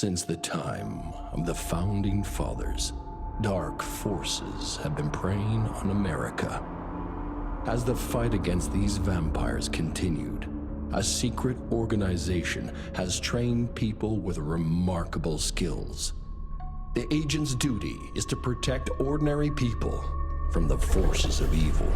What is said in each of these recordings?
Since the time of the Founding Fathers, dark forces have been preying on America. As the fight against these vampires continued, a secret organization has trained people with remarkable skills. The agent's duty is to protect ordinary people from the forces of evil.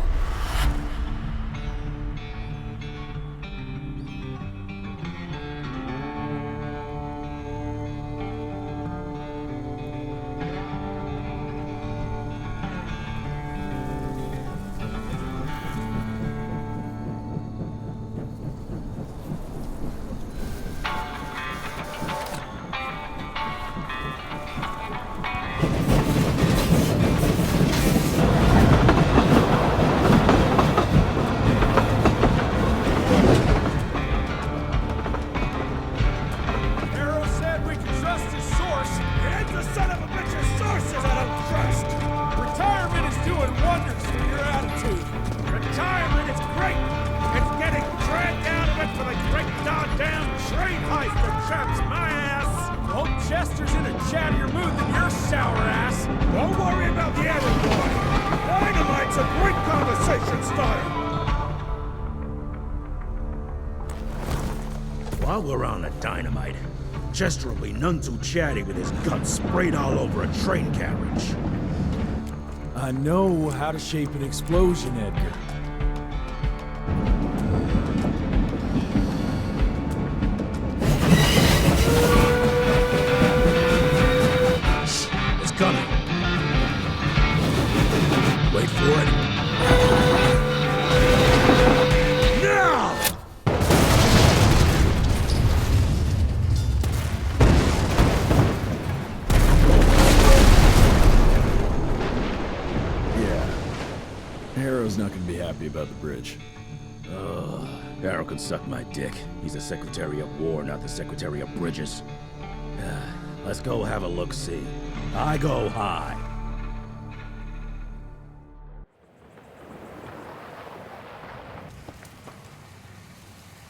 While we're on the dynamite, Chester will be none too chatty with his guts sprayed all over a train carriage. I know how to shape an explosion, Edgar. It's coming. Wait for it. Now! Harrow's not gonna be happy about the bridge. Harrow can suck my dick. He's the Secretary of War, not the Secretary of Bridges. Let's go have a look-see. I go high.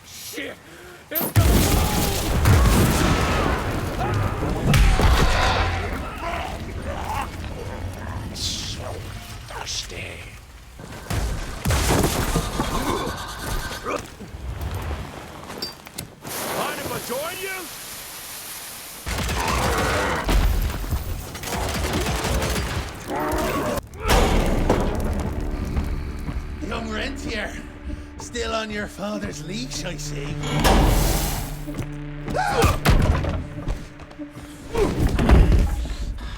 Shit! It's so thirsty. Mind if I join you? Young rentier, still on your father's leash, I see.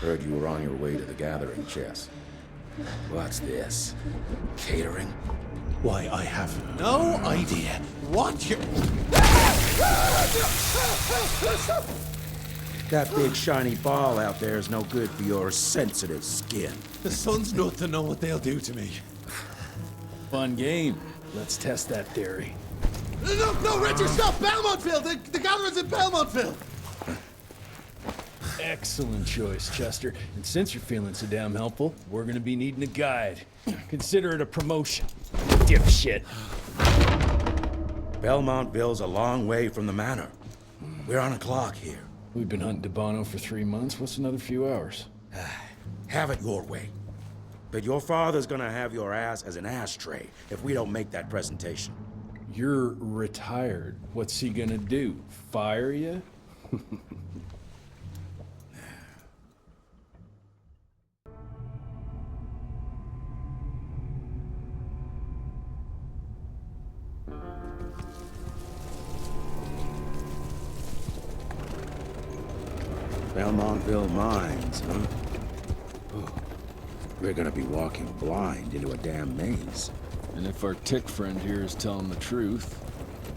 Heard you were on your way to the gathering, Chess. What's this? Catering? Why, I have no idea what you're... That big shiny ball out there is no good for your sensitive skin. The sun's not to know what they'll do to me. Fun game. Let's test that theory. No, Richard, stop! Belmontville! The gathering's in Belmontville! Excellent choice, Chester. And since you're feeling so damn helpful, we're gonna be needing a guide. Consider it a promotion. Dipshit. Belmontville's a long way from the manor. We're on a clock here. We've been hunting DeBono for 3 months. What's another few hours? Have it your way. But your father's gonna have your ass as an ashtray if we don't make that presentation. You're retired. What's he gonna do? Fire you? Belmontville Mines, huh? Oh, we're gonna be walking blind into a damn maze. And if our tick friend here is telling the truth,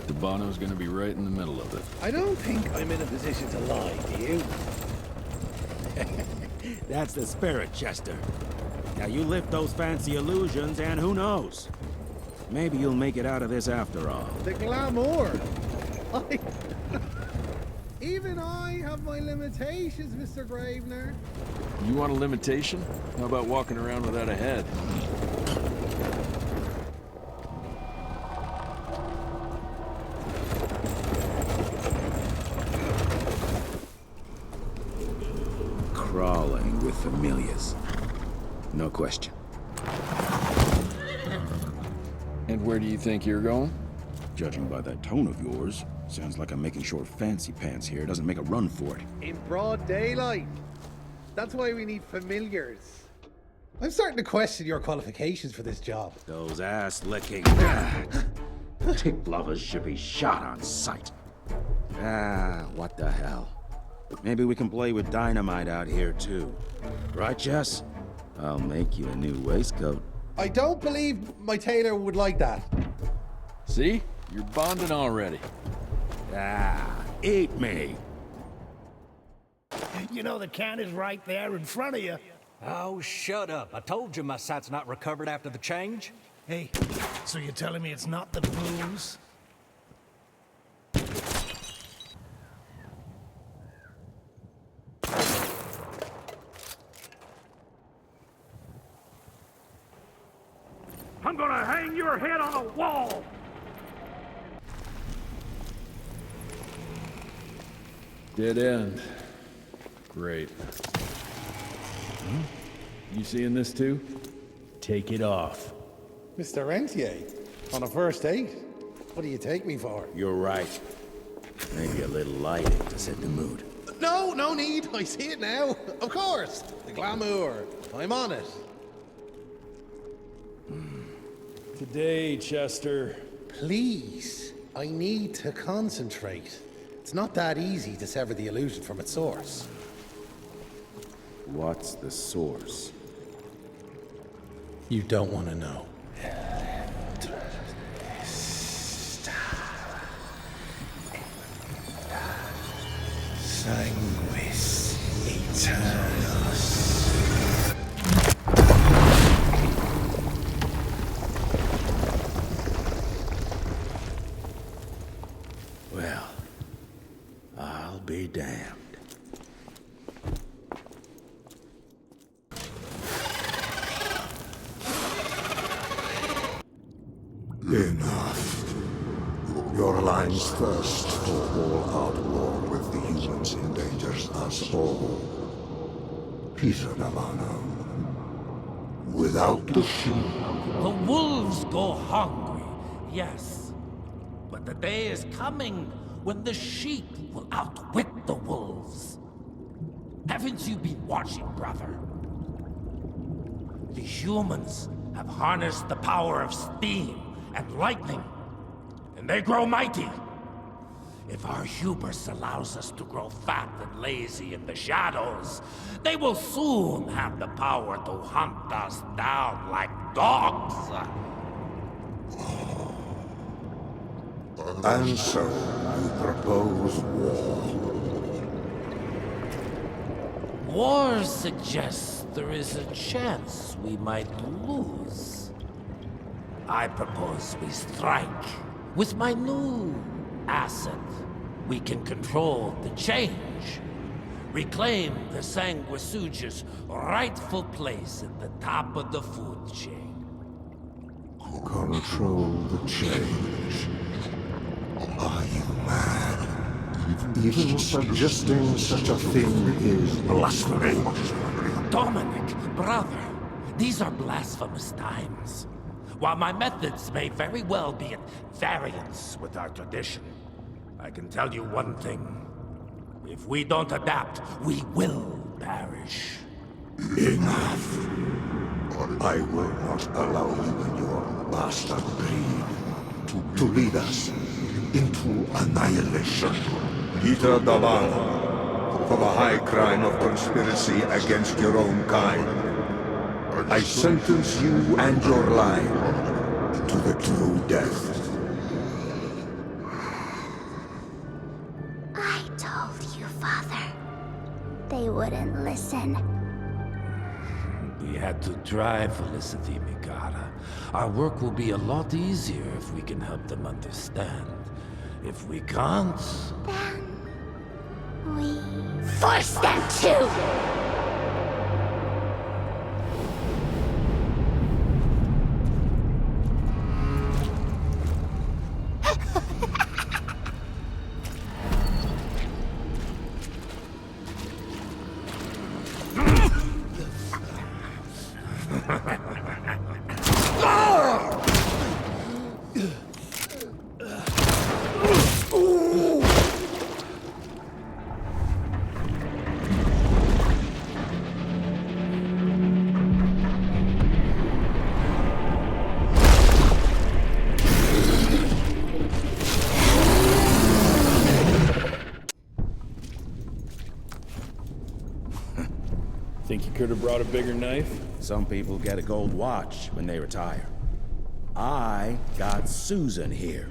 DeBono's gonna be right in the middle of it. I don't think I'm in a position to lie, do you? That's the spirit, Chester. Now you lift those fancy illusions and who knows? Maybe you'll make it out of this after all. The glamour! Even I have my limitations, Mr. Gravener. You want a limitation? How about walking around without a head? crawling with familiars. No question. And where do you think you're going? Judging by that tone of yours, sounds like I'm making short fancy pants here. Doesn't make a run for it. In broad daylight. That's why we need familiars. I'm starting to question your qualifications for this job. Those ass-licking tick lovers should be shot on sight. What the hell? Maybe we can play with dynamite out here, too. Right, Jess? I'll make you a new waistcoat. I don't believe my tailor would like that. See? You're bonding already. Eat me. You know the can is right there in front of you. Oh, shut up. I told you my sight's not recovered after the change. Hey, so you're telling me it's not the booze? I'm gonna hang your head on a wall! Dead end. Great. You seeing this too? Take it off. Mr. Rentier, on a first date? What do you take me for? You're right. Maybe a little lighting to set the mood. No, no need. I see it now. Of course. The glamour. I'm on it. Today, Chester. Please, I need to concentrate. It's not that easy to sever the illusion from its source. What's the source? You don't want to know. Sanguis Eternus. Well, I'll be damned. Enough. Your line's thirst for all-out war with the humans endangers us all. Peter Navana. Without the sheep. The wolves go hungry, yes. But the day is coming when the sheep will outwit the wolves. Haven't you been watching, brother? The humans have harnessed the power of steam and lightning, and they grow mighty. If our hubris allows us to grow fat and lazy in the shadows, they will soon have the power to hunt us down like dogs. And so, you propose war. War suggests there is a chance we might lose. I propose we strike. With my new asset, we can control the change. Reclaim the Sanguisuja's rightful place at the top of the food chain. Control the change. Are you mad? Even suggesting such a thing is blasphemy. Dominic, brother, these are blasphemous times. While my methods may very well be at variance with our tradition, I can tell you one thing. If we don't adapt, we will perish. Enough. I will not allow you and your bastard breed to lead us into annihilation. Peter Davana, for the high crime of conspiracy against your own kind, I sentence you and your line to the true death. I told you, Father. They wouldn't listen. We had to try, Felicity Mikata. Our work will be a lot easier if we can help them understand. If we can't... Then... we... force them to! Think you could have brought a bigger knife? Some people get a gold watch when they retire. I got Susan here.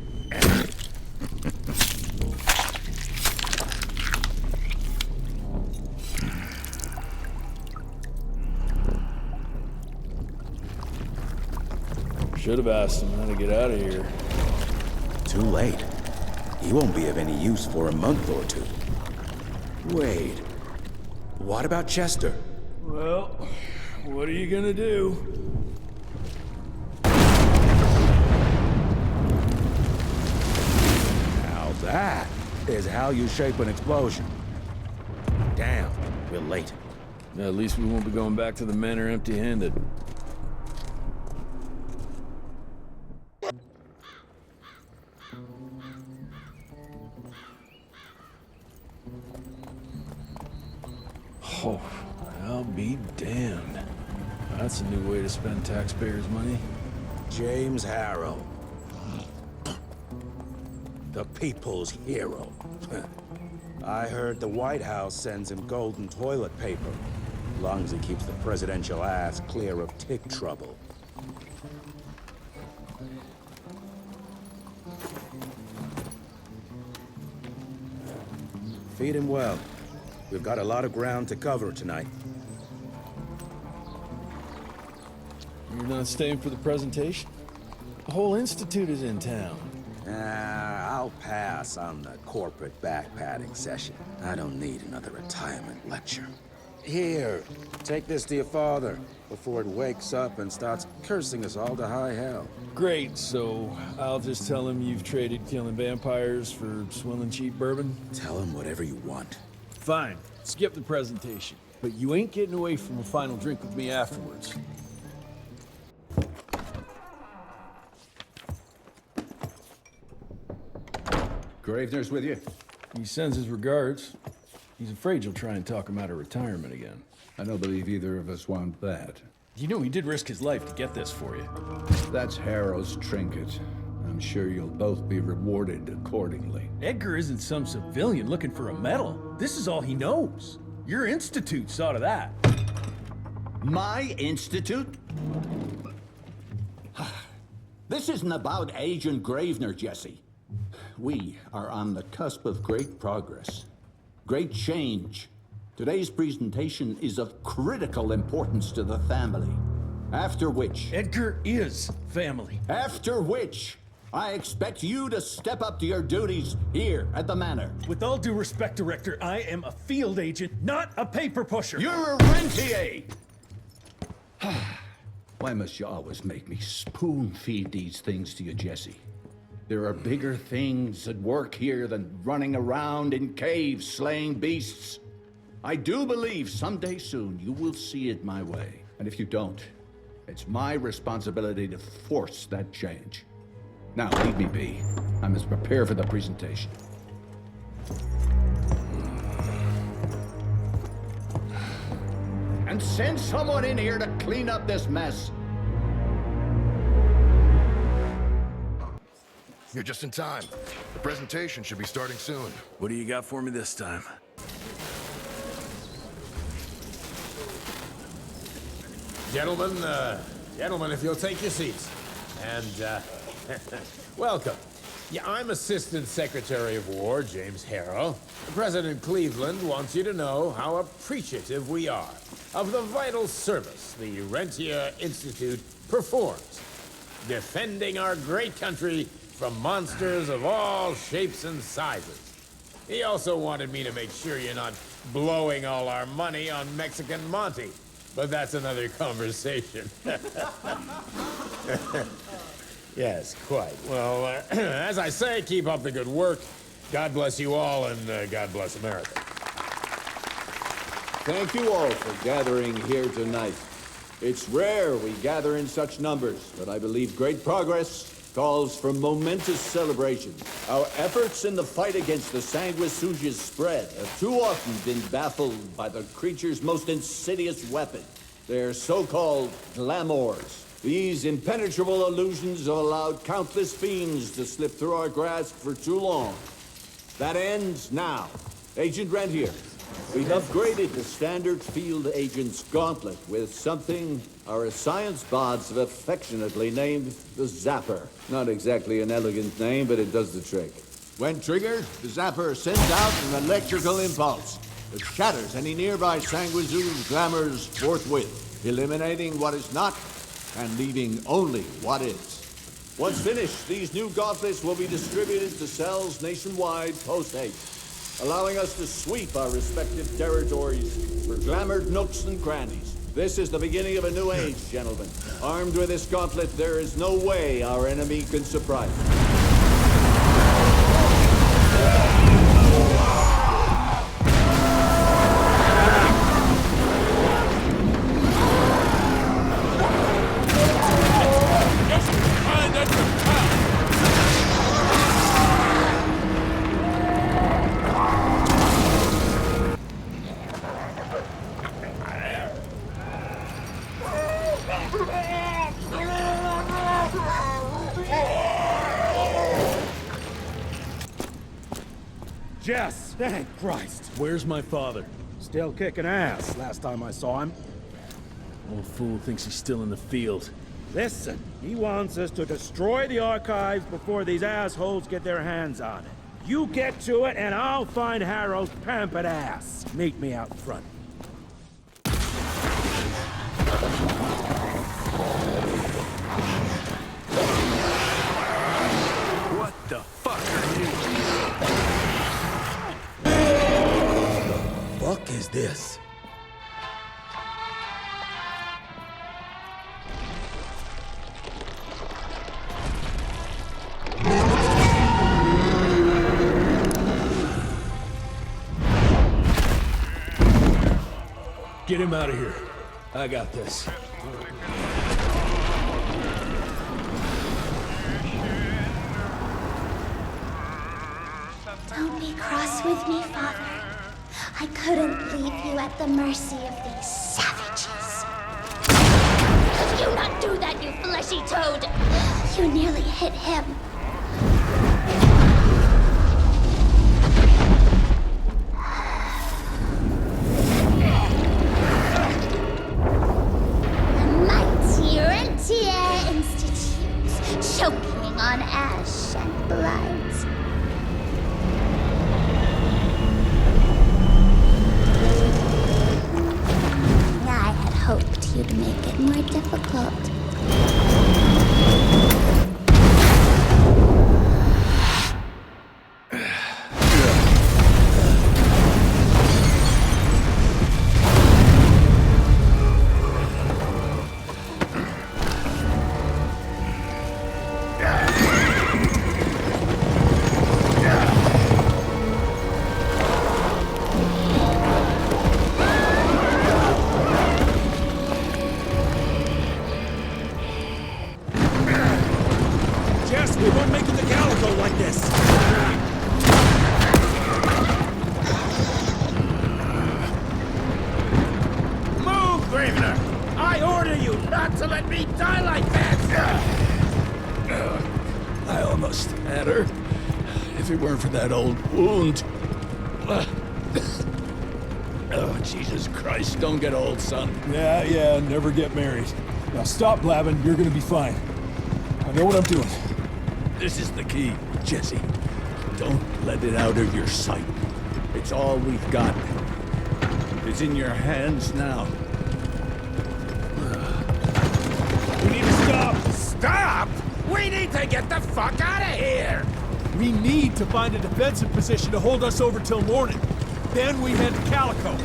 Should have asked him how to get out of here. Too late. He won't be of any use for a month or two. Wait. What about Chester? Well, what are you gonna do? Now that is how you shape an explosion. Damn, we're late. At least we won't be going back to the manor empty-handed. Oh, I'll be damned. That's a new way to spend taxpayers' money. James Harrow. The people's hero. I heard the White House sends him golden toilet paper, as long as he keeps the presidential ass clear of tick trouble. Feed him well. We've got a lot of ground to cover tonight. You're not staying for the presentation? The whole institute is in town. I'll pass on the corporate backpatting session. I don't need another retirement lecture. Here, take this to your father before it wakes up and starts cursing us all to high hell. Great, so I'll just tell him you've traded killing vampires for swilling cheap bourbon? Tell him whatever you want. Fine, skip the presentation. But you ain't getting away from a final drink with me afterwards. Gravener's with you? He sends his regards. He's afraid you'll try and talk him out of retirement again. I don't believe either of us want that. You know he did risk his life to get this for you. That's Harrow's trinket. I'm sure you'll both be rewarded accordingly. Edgar isn't some civilian looking for a medal. This is all he knows. Your institute saw to that. My institute? This isn't about Agent Gravener, Jesse. We are on the cusp of great progress, great change. Today's presentation is of critical importance to the family. After which... Edgar is family. After which, I expect you to step up to your duties here at the manor. With all due respect, Director, I am a field agent, not a paper pusher. You're a rentier! Why must you always make me spoon-feed these things to you, Jesse? There are bigger things at work here than running around in caves slaying beasts. I do believe someday soon you will see it my way. And if you don't, it's my responsibility to force that change. Now, leave me be. I must prepare for the presentation. And send someone in here to clean up this mess. You're just in time. The presentation should be starting soon. What do you got for me this time? Gentlemen, if you'll take your seats. And, welcome. Yeah, I'm Assistant Secretary of War, James Harrow. President Cleveland wants you to know how appreciative we are of the vital service the Rentier Institute performs, defending our great country from monsters of all shapes and sizes. He also wanted me to make sure you're not blowing all our money on Mexican Monty, but that's another conversation. Yes, quite. Well, as I say, keep up the good work. God bless you all, and God bless America. Thank you all for gathering here tonight. It's rare we gather in such numbers, but I believe great progress calls for momentous celebration. Our efforts in the fight against the sanguisuga's spread have too often been baffled by the creature's most insidious weapon, their so-called glamours. These impenetrable illusions have allowed countless fiends to slip through our grasp for too long. That ends now. Agent Rentier, We've upgraded the standard field agent's gauntlet with something our science bots have affectionately named the Zapper. Not exactly an elegant name, but it does the trick. When triggered, the Zapper sends out an electrical impulse that shatters any nearby sanguizu's glamours forthwith, eliminating what is not and leaving only what is. Once finished, these new gauntlets will be distributed to cells nationwide post-haste, allowing us to sweep our respective territories for glamoured nooks and crannies. This is the beginning of a new age, gentlemen. Armed with this gauntlet, there is no way our enemy can surprise us. Jess! Thank Christ! Where's my father? Still kicking ass, last time I saw him. Old fool thinks he's still in the field. Listen, he wants us to destroy the archives before these assholes get their hands on it. You get to it, and I'll find Harrow's pampered ass. Meet me out front. What the fuck are you? What the fuck is this? Get him out of here. I got this. Don't be cross with me, Father. I couldn't leave you at the mercy of these savages. Could you not do that, you fleshy toad? You nearly hit him. The mighty Rentier Institute, choking on ash and blood. Hoped you'd make it more difficult. I almost had her. If it weren't for that old wound. Oh, Jesus Christ, don't get old, son. Yeah, never get married. Now stop blabbing, you're gonna be fine. I know what I'm doing. This is the key, Jesse. Don't let it out of your sight. It's all we've got. It's in your hands now. We need to stop! Stop? We need to get the fuck out of here! We need to find a defensive position to hold us over till morning. Then we head to Calico.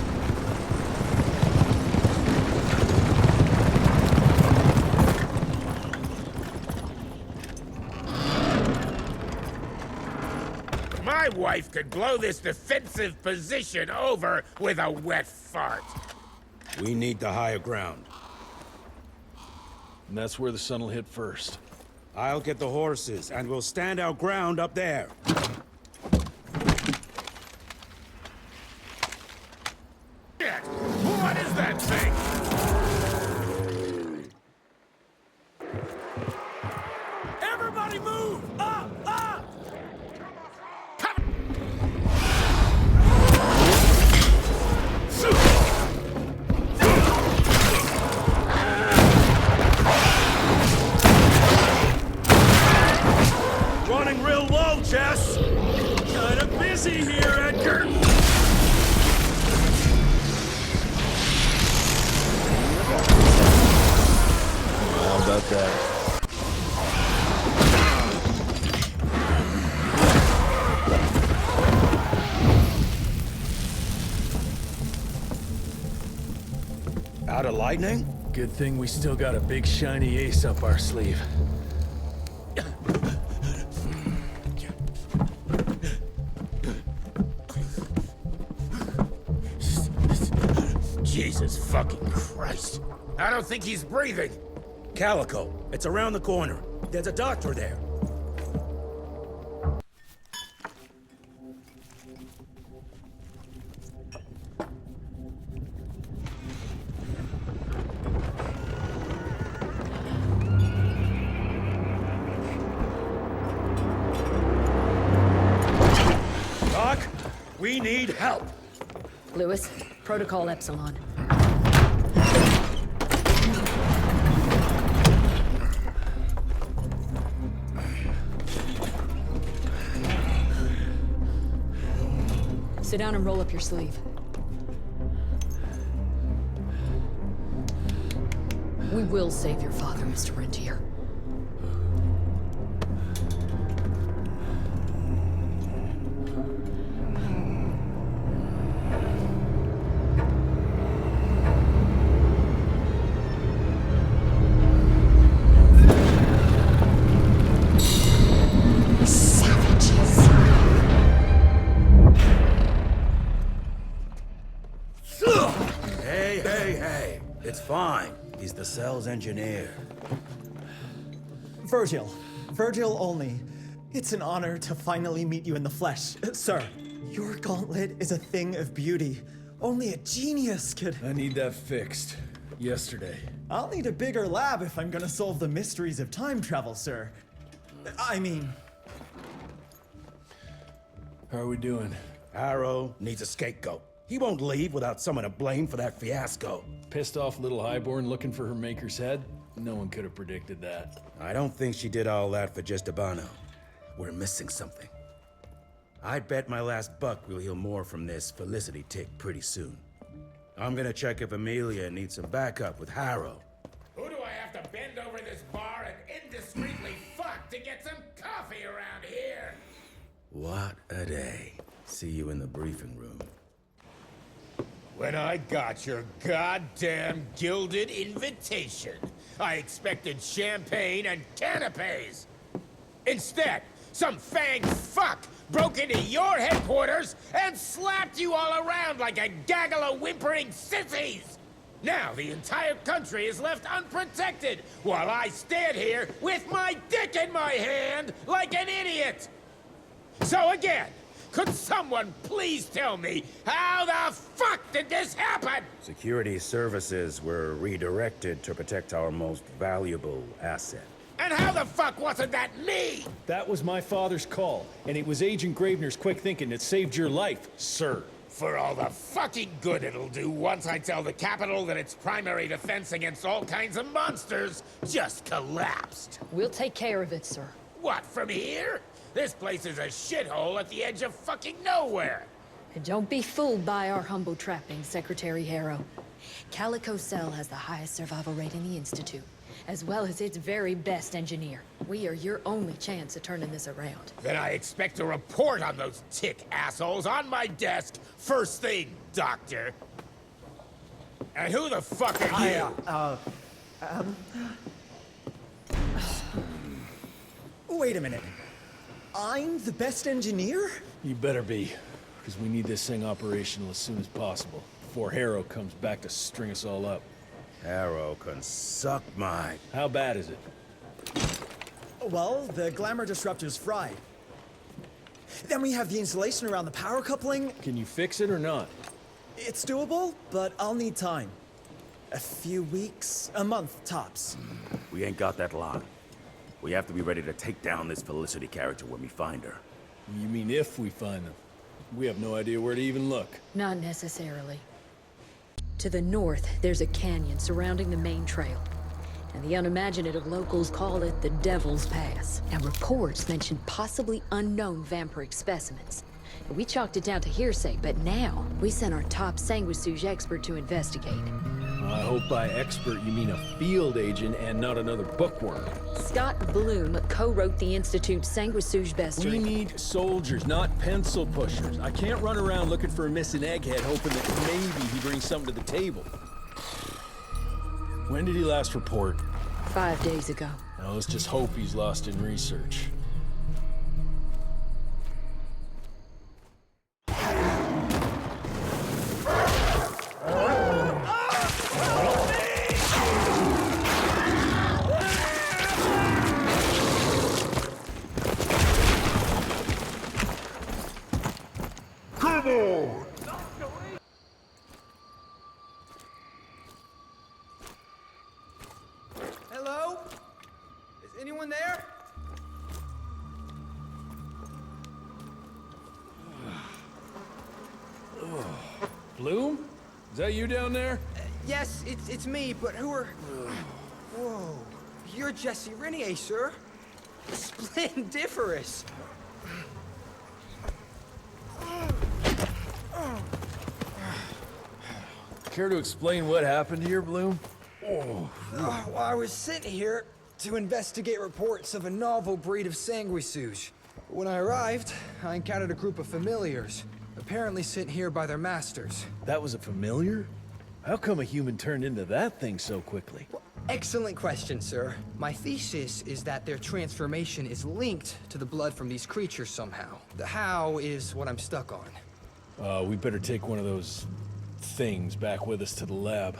My wife could blow this defensive position over with a wet fart. We need the higher ground. And that's where the sun will hit first. I'll get the horses, and we'll stand our ground up there. Shit! What is that thing? Everybody move! Up! Up! Out of lightning? Good thing we still got a big shiny ace up our sleeve. Jesus fucking Christ. I don't think he's breathing. Calico, it's around the corner. There's a doctor there. Doc, we need help. Lewis, Protocol Epsilon. Sit down and roll up your sleeve. We will save your father, Mr. Rentier. It's fine. He's the cell's engineer. Virgil. Virgil only. It's an honor to finally meet you in the flesh. Sir, your gauntlet is a thing of beauty. Only a genius could... I need that fixed. Yesterday. I'll need a bigger lab if I'm gonna solve the mysteries of time travel, sir. I mean... How are we doing? Arrow needs a scapegoat. He won't leave without someone to blame for that fiasco. Pissed off little highborn looking for her maker's head? No one could have predicted that. I don't think she did all that for just Abano. We're missing something. I'd bet my last buck we'll hear more from this Felicity tick pretty soon. I'm gonna check if Amelia needs some backup with Harrow. Who do I have to bend over this bar and indiscreetly fuck to get some coffee around here? What a day. See you in the briefing room. When I got your goddamn gilded invitation, I expected champagne and canapes. Instead, some fang fuck broke into your headquarters and slapped you all around like a gaggle of whimpering sissies. Now the entire country is left unprotected while I stand here with my dick in my hand like an idiot. So again, could someone please tell me how the fuck did this happen? Security services were redirected to protect our most valuable asset. And how the fuck wasn't that me? That was my father's call, and it was Agent Gravener's quick thinking that saved your life, sir. For all the fucking good it'll do once I tell the Capitol that its primary defense against all kinds of monsters just collapsed. We'll take care of it, sir. What, from here? This place is a shithole at the edge of fucking nowhere. And don't be fooled by our humble trappings, Secretary Harrow. Calico Cell has the highest survival rate in the Institute, as well as its very best engineer. We are your only chance of turning this around. Then I expect a report on those tick assholes on my desk first thing, Doctor. And who the fuck are you? Wait a minute. I'm the best engineer? You better be, because we need this thing operational as soon as possible, before Harrow comes back to string us all up. Harrow can suck my... How bad is it? Well, the glamour disruptor's fried. Then we have the insulation around the power coupling. Can you fix it or not? It's doable, but I'll need time. A few weeks, a month tops. We ain't got that long. We have to be ready to take down this Felicity character when we find her. You mean if we find them? We have no idea where to even look. Not necessarily. To the north, there's a canyon surrounding the main trail. And the unimaginative locals call it the Devil's Pass. And reports mention possibly unknown vampiric specimens. And we chalked it down to hearsay, but now we sent our top sanguisuge expert to investigate. I hope by expert you mean a field agent and not another bookworm. Scott Bloom co-wrote the Institute's sanguisuge bestiary. We need soldiers, not pencil pushers. I can't run around looking for a missing egghead hoping that maybe he brings something to the table. When did he last report? 5 days ago. Now let's just hope he's lost in research. Hello? Is anyone there? Bloom? Is that you down there? Yes, it's me, but who are... Whoa. You're Jesse Renier, sir. Splendiferous. Care to explain what happened here, Bloom? Well, I was sent here to investigate reports of a novel breed of sanguisuge. When I arrived, I encountered a group of familiars, apparently sent here by their masters. That was a familiar? How come a human turned into that thing so quickly? Excellent question, sir. My thesis is that their transformation is linked to the blood from these creatures somehow. The how is what I'm stuck on. We better take one of those things back with us to the lab.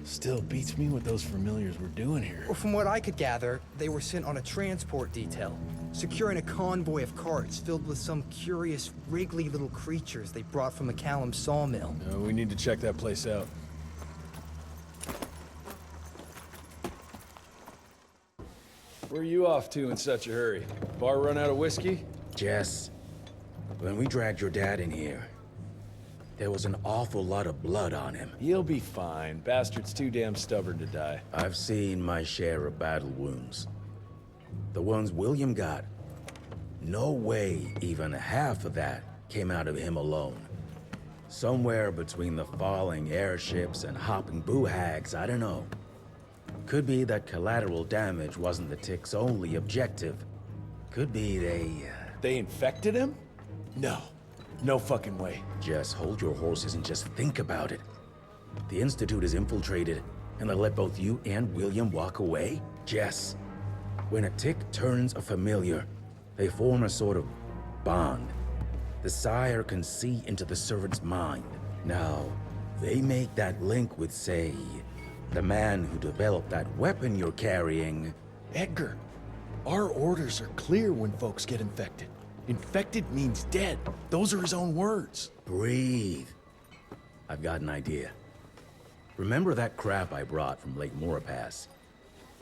Still beats me what those familiars were doing here. Well, from what I could gather, they were sent on a transport detail, securing a convoy of carts filled with some curious, wriggly little creatures they brought from McCallum's sawmill. We need to check that place out. Where are you off to in such a hurry? Bar run out of whiskey? Jess, when we dragged your dad in here, there was an awful lot of blood on him. He'll be fine. Bastard's too damn stubborn to die. I've seen my share of battle wounds. The ones William got. No way even half of that came out of him alone. Somewhere between the falling airships and hopping boo-hags, I don't know. Could be that collateral damage wasn't the tick's only objective. Could be They infected him? No. No fucking way. Just hold your horses and just think about it. The Institute is infiltrated, and they let both you and William walk away? Jess, when a tick turns a familiar, they form a sort of bond. The sire can see into the servant's mind. Now, they make that link with, say, the man who developed that weapon you're carrying. Edgar, our orders are clear when folks get infected. Infected means dead. Those are his own words. Breathe. I've got an idea. Remember that crap I brought from Lake Morapass?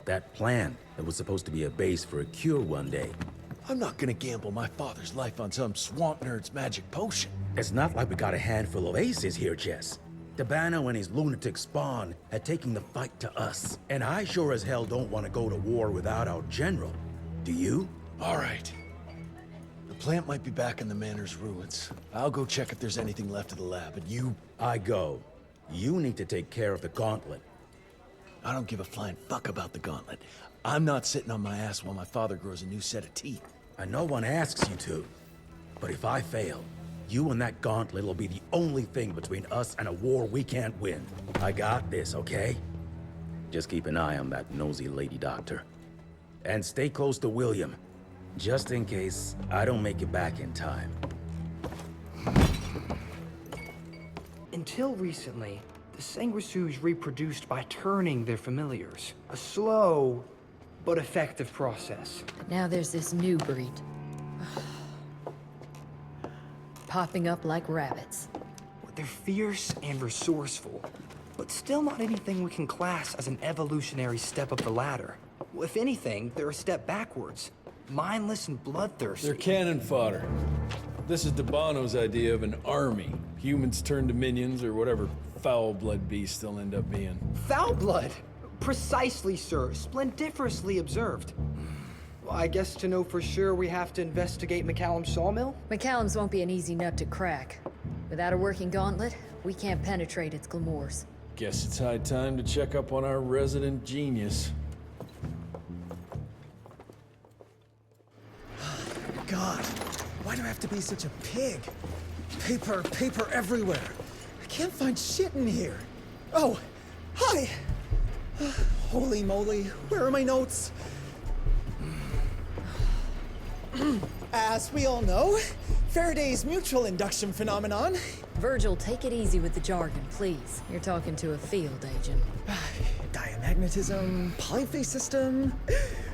That plant that was supposed to be a base for a cure one day. I'm not gonna gamble my father's life on some swamp nerd's magic potion. It's not like we got a handful of aces here, Jess. Dabano and his lunatic spawn had taken the fight to us. And I sure as hell don't want to go to war without our general. Do you? All right. The plant might be back in the manor's ruins. I'll go check if there's anything left of the lab, and you... I go. You need to take care of the gauntlet. I don't give a flying fuck about the gauntlet. I'm not sitting on my ass while my father grows a new set of teeth. And no one asks you to. But if I fail, you and that gauntlet will be the only thing between us and a war we can't win. I got this, okay? Just keep an eye on that nosy lady doctor. And stay close to William, just in case I don't make it back in time. Until recently, the sanguisuge reproduced by turning their familiars. A slow, but effective process. Now there's this new breed. Popping up like rabbits. They're fierce and resourceful, but still not anything we can class as an evolutionary step up the ladder. If anything, they're a step backwards. Mindless and bloodthirsty. They're cannon fodder. This is Dabano's idea of an army. Humans turn to minions or whatever foul-blood beasts they'll end up being. Foul blood? Precisely, sir. Splendiferously observed. Well, I guess to know for sure we have to investigate McCallum's sawmill? McCallum's won't be an easy nut to crack. Without a working gauntlet, we can't penetrate its glamours. Guess it's high time to check up on our resident genius. God, why do I have to be such a pig? Paper everywhere. I can't find shit in here. Oh, hi! Holy moly, where are my notes? As we all know, Faraday's mutual induction phenomenon. Virgil, take it easy with the jargon, please. You're talking to a field agent. Diamagnetism, polyphase system.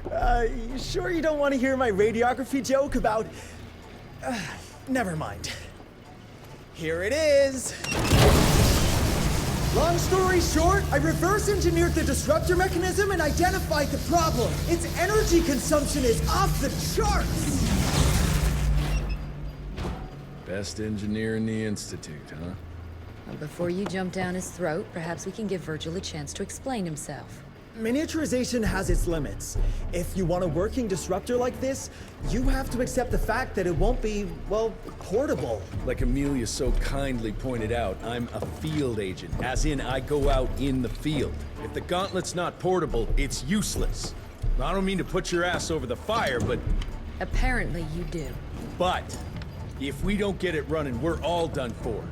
You sure you don't want to hear my radiography joke about... never mind. Here it is. Long story short, I reverse engineered the disruptor mechanism and identified the problem. Its energy consumption is off the charts. Best engineer in the Institute, huh? Well, before you jump down his throat, perhaps we can give Virgil a chance to explain himself. Miniaturization has its limits. If you want a working disruptor like this, you have to accept the fact that it won't be, well, portable. Like Amelia so kindly pointed out, I'm a field agent, as in I go out in the field. If the gauntlet's not portable, it's useless. I don't mean to put your ass over the fire, but... Apparently you do. But, if we don't get it running, we're all done for.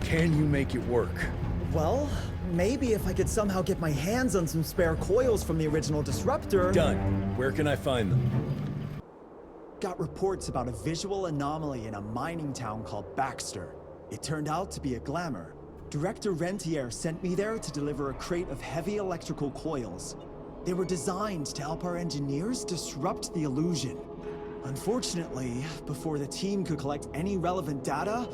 Can you make it work? Well, maybe if I could somehow get my hands on some spare coils from the original disruptor... Done. Where can I find them? Got reports about a visual anomaly in a mining town called Baxter. It turned out to be a glamour. Director Rentier sent me there to deliver a crate of heavy electrical coils. They were designed to help our engineers disrupt the illusion. Unfortunately, before the team could collect any relevant data,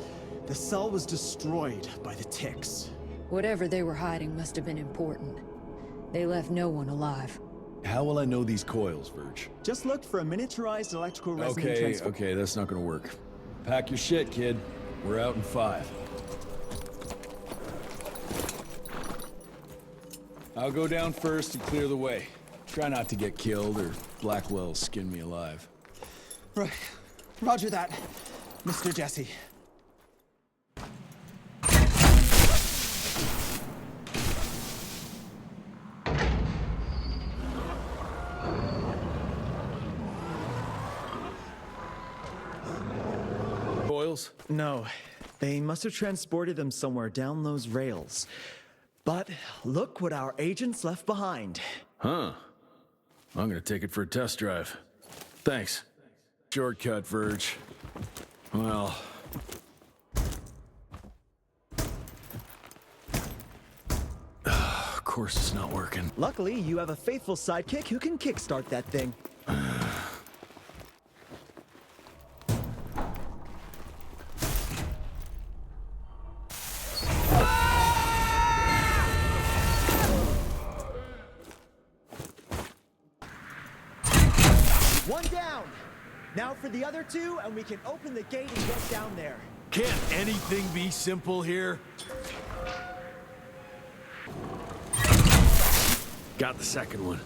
the cell was destroyed by the ticks. Whatever they were hiding must have been important. They left no one alive. How will I know these coils, Verge? Just look for a miniaturized electrical resonant transfer. Okay, that's not gonna work. Pack your shit, kid. We're out in 5. I'll go down first and clear the way. Try not to get killed or Blackwell skin me alive. Right. Roger that, Mr. Jesse. Coils? No. They must have transported them somewhere down those rails. But look what our agents left behind. Huh. I'm gonna take it for a test drive. Thanks. Shortcut, Verge. Well... of course it's not working. Luckily, you have a faithful sidekick who can kickstart that thing. One down! Now for the other 2, and we can open the gate and get down there. Can't anything be simple here? Got the second one.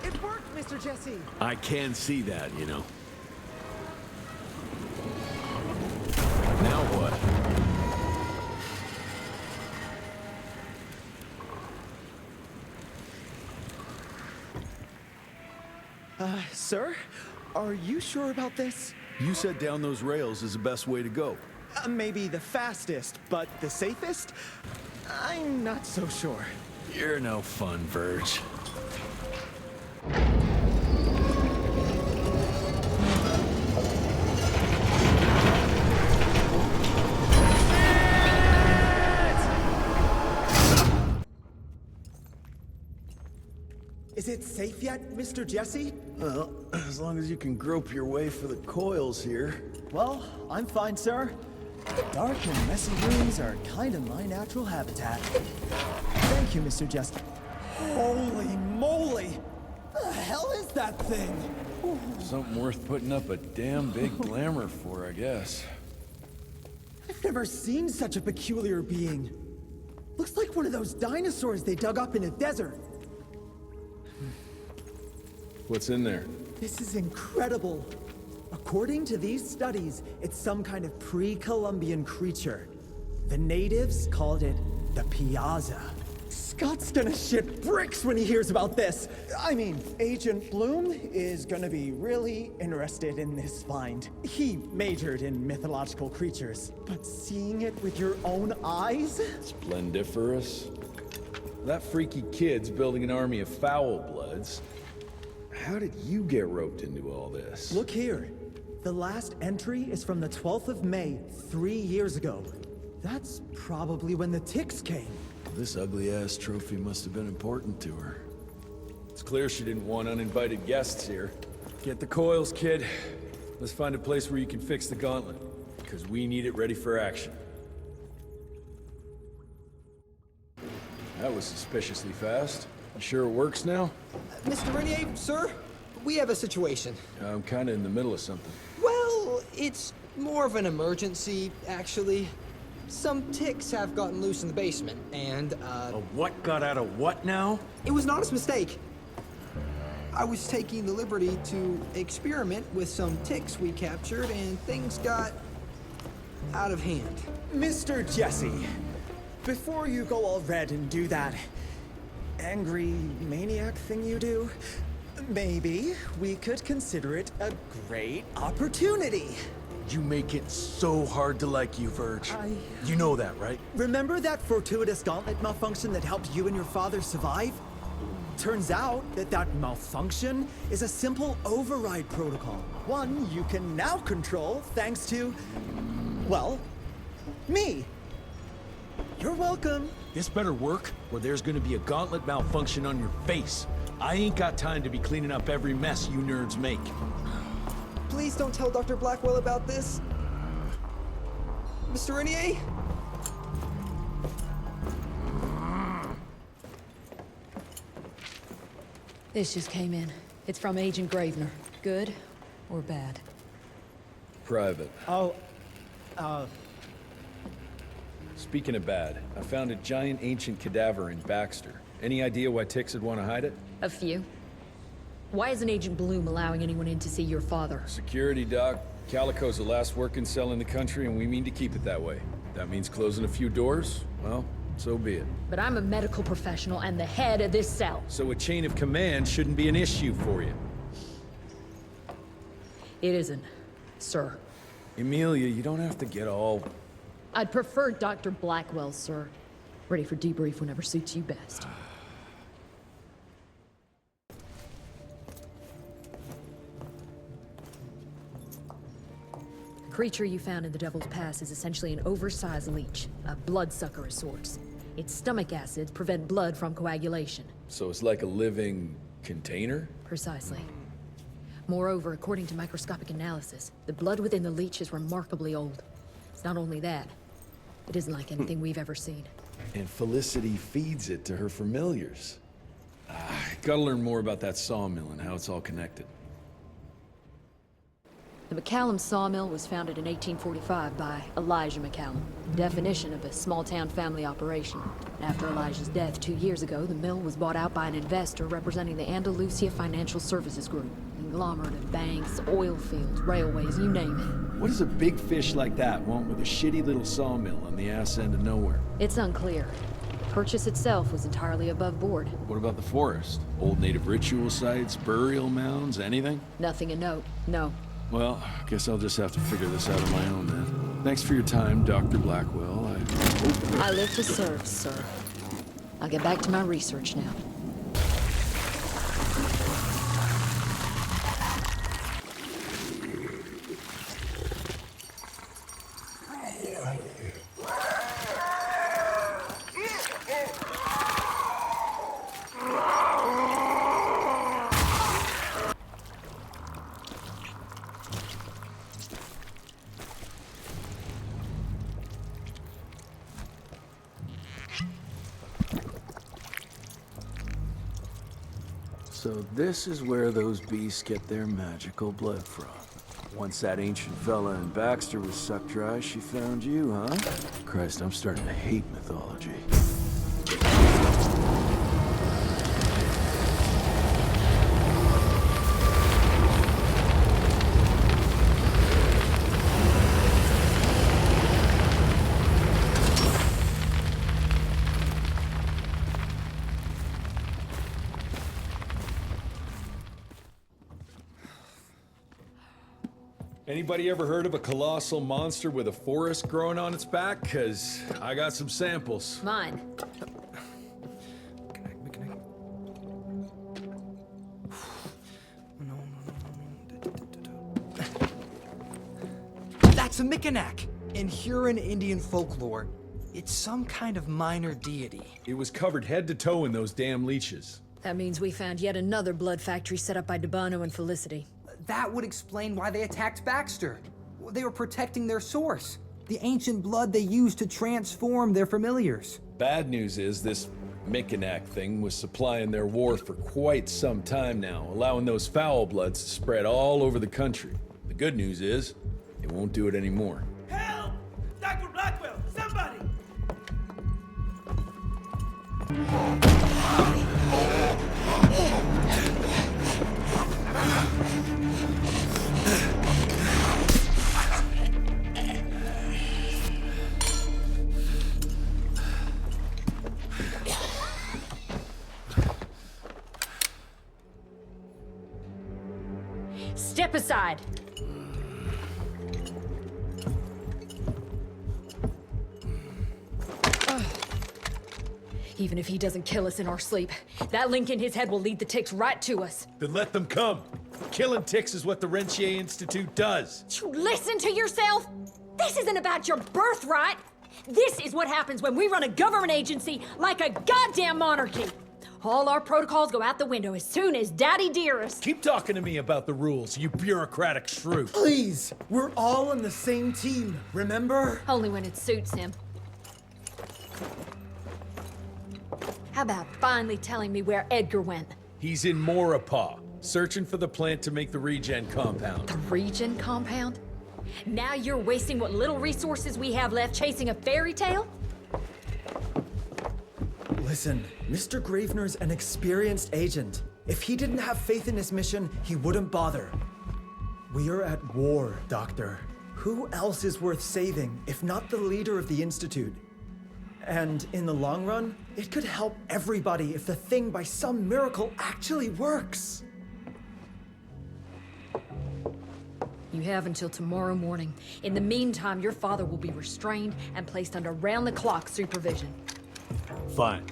It worked, Mr. Jesse! I can see that, you know. Now what? Sir? Are you sure about this? You said down those rails is the best way to go. Maybe the fastest, but the safest? I'm not so sure. You're no fun, Verge. Is it safe yet, Mr. Jesse? Well, as long as you can grope your way for the coils here. Well, I'm fine, sir. Dark and messy rooms are kind of my natural habitat. Thank you, Mr. Jesse. Holy moly! The hell is that thing? Something worth putting up a damn big glamour for, I guess. I've never seen such a peculiar being. Looks like one of those dinosaurs they dug up in a desert. What's in there? This is incredible. According to these studies, it's some kind of pre-Columbian creature. The natives called it the Piazza. Scott's gonna shit bricks when he hears about this. I mean, Agent Bloom is gonna be really interested in this find. He majored in mythological creatures, but seeing it with your own eyes? Splendiferous. That freaky kid's building an army of foul bloods. How did you get roped into all this? Look here. The last entry is from the 12th of May, 3 years ago. That's probably when the ticks came. This ugly-ass trophy must have been important to her. It's clear she didn't want uninvited guests here. Get the coils, kid. Let's find a place where you can fix the gauntlet, because we need it ready for action. That was suspiciously fast. You sure it works now? Mr. Renier, sir, we have a situation. I'm kinda in the middle of something. Well, it's more of an emergency, actually. Some ticks have gotten loose in the basement, and, A what got out of what now? It was an honest mistake. I was taking the liberty to experiment with some ticks we captured, and things got out of hand. Mr. Jesse, before you go all red and do that angry maniac thing you do, maybe we could consider it a great opportunity. You make it so hard to like you, Verge. You know that, right? Remember that fortuitous gauntlet malfunction that helped you and your father survive? Turns out that malfunction is a simple override protocol. One you can now control thanks to, well, me. You're welcome. This better work, or there's gonna be a gauntlet malfunction on your face. I ain't got time to be cleaning up every mess you nerds make. Please don't tell Dr. Blackwell about this. Mr. Renier? This just came in. It's from Agent Gravener. Good or bad? Private. Oh, Speaking of bad, I found a giant ancient cadaver in Baxter. Any idea why ticks would want to hide it? A few. Why isn't Agent Bloom allowing anyone in to see your father? Security, Doc. Calico's the last working cell in the country, and we mean to keep it that way. That means closing a few doors? Well, so be it. But I'm a medical professional and the head of this cell. So a chain of command shouldn't be an issue for you. It isn't, sir. Emilia, you don't have to get all... I'd prefer Dr. Blackwell, sir. Ready for debrief whenever suits you best. The creature you found in the Devil's Pass is essentially an oversized leech, a bloodsucker of sorts. Its stomach acids prevent blood from coagulation. So it's like a living container? Precisely. Moreover, according to microscopic analysis, the blood within the leech is remarkably old. It's not only that, it isn't like anything we've ever seen. And Felicity feeds it to her familiars. Gotta learn more about that sawmill and how it's all connected. The McCallum sawmill was founded in 1845 by Elijah McCallum, definition of a small-town family operation. After Elijah's death 2 years ago, the mill was bought out by an investor representing the Andalusia Financial Services Group. Conglomerate of banks, oil fields, railways, you name it. What does a big fish like that want with a shitty little sawmill on the ass end of nowhere? It's unclear. The purchase itself was entirely above board. What about the forest? Old native ritual sites, burial mounds, anything? Nothing a note, no. Well, I guess I'll just have to figure this out on my own then. Thanks for your time, Dr. Blackwell. I live to serve, sir. I'll get back to my research now. So this is where those beasts get their magical blood from. Once that ancient fella in Baxter was sucked dry, she found you, huh? Christ, I'm starting to hate mythology. Anybody ever heard of a colossal monster with a forest growing on its back? 'Cause I got some samples. Mine. That's a Mikanak! In Huron Indian folklore, it's some kind of minor deity. It was covered head to toe in those damn leeches. That means we found yet another blood factory set up by Debano and Felicity. That would explain why they attacked Baxter. They were protecting their source, the ancient blood they used to transform their familiars. Bad news is this Mikanak thing was supplying their war for quite some time now, allowing those foul bloods to spread all over the country. The good news is, it won't do it anymore. Help! Dr. Blackwell, somebody! Step aside. Even if he doesn't kill us in our sleep, that link in his head will lead the ticks right to us. Then let them come. Killing ticks is what the Rentier Institute does. You listen to yourself? This isn't about your birthright. This is what happens when we run a government agency like a goddamn monarchy. All our protocols go out the window as soon as Daddy Dearest. Keep talking to me about the rules, you bureaucratic shrew. Please, we're all on the same team, remember? Only when it suits him. How about finally telling me where Edgar went? He's in Maurepas, searching for the plant to make the regen compound. The regen compound? Now you're wasting what little resources we have left chasing a fairy tale? Listen, Mr. Gravener's an experienced agent. If he didn't have faith in his mission, he wouldn't bother. We are at war, Doctor. Who else is worth saving, if not the leader of the Institute? And in the long run, it could help everybody if the thing by some miracle actually works. You have until tomorrow morning. In the meantime, your father will be restrained and placed under round-the-clock supervision. Fine.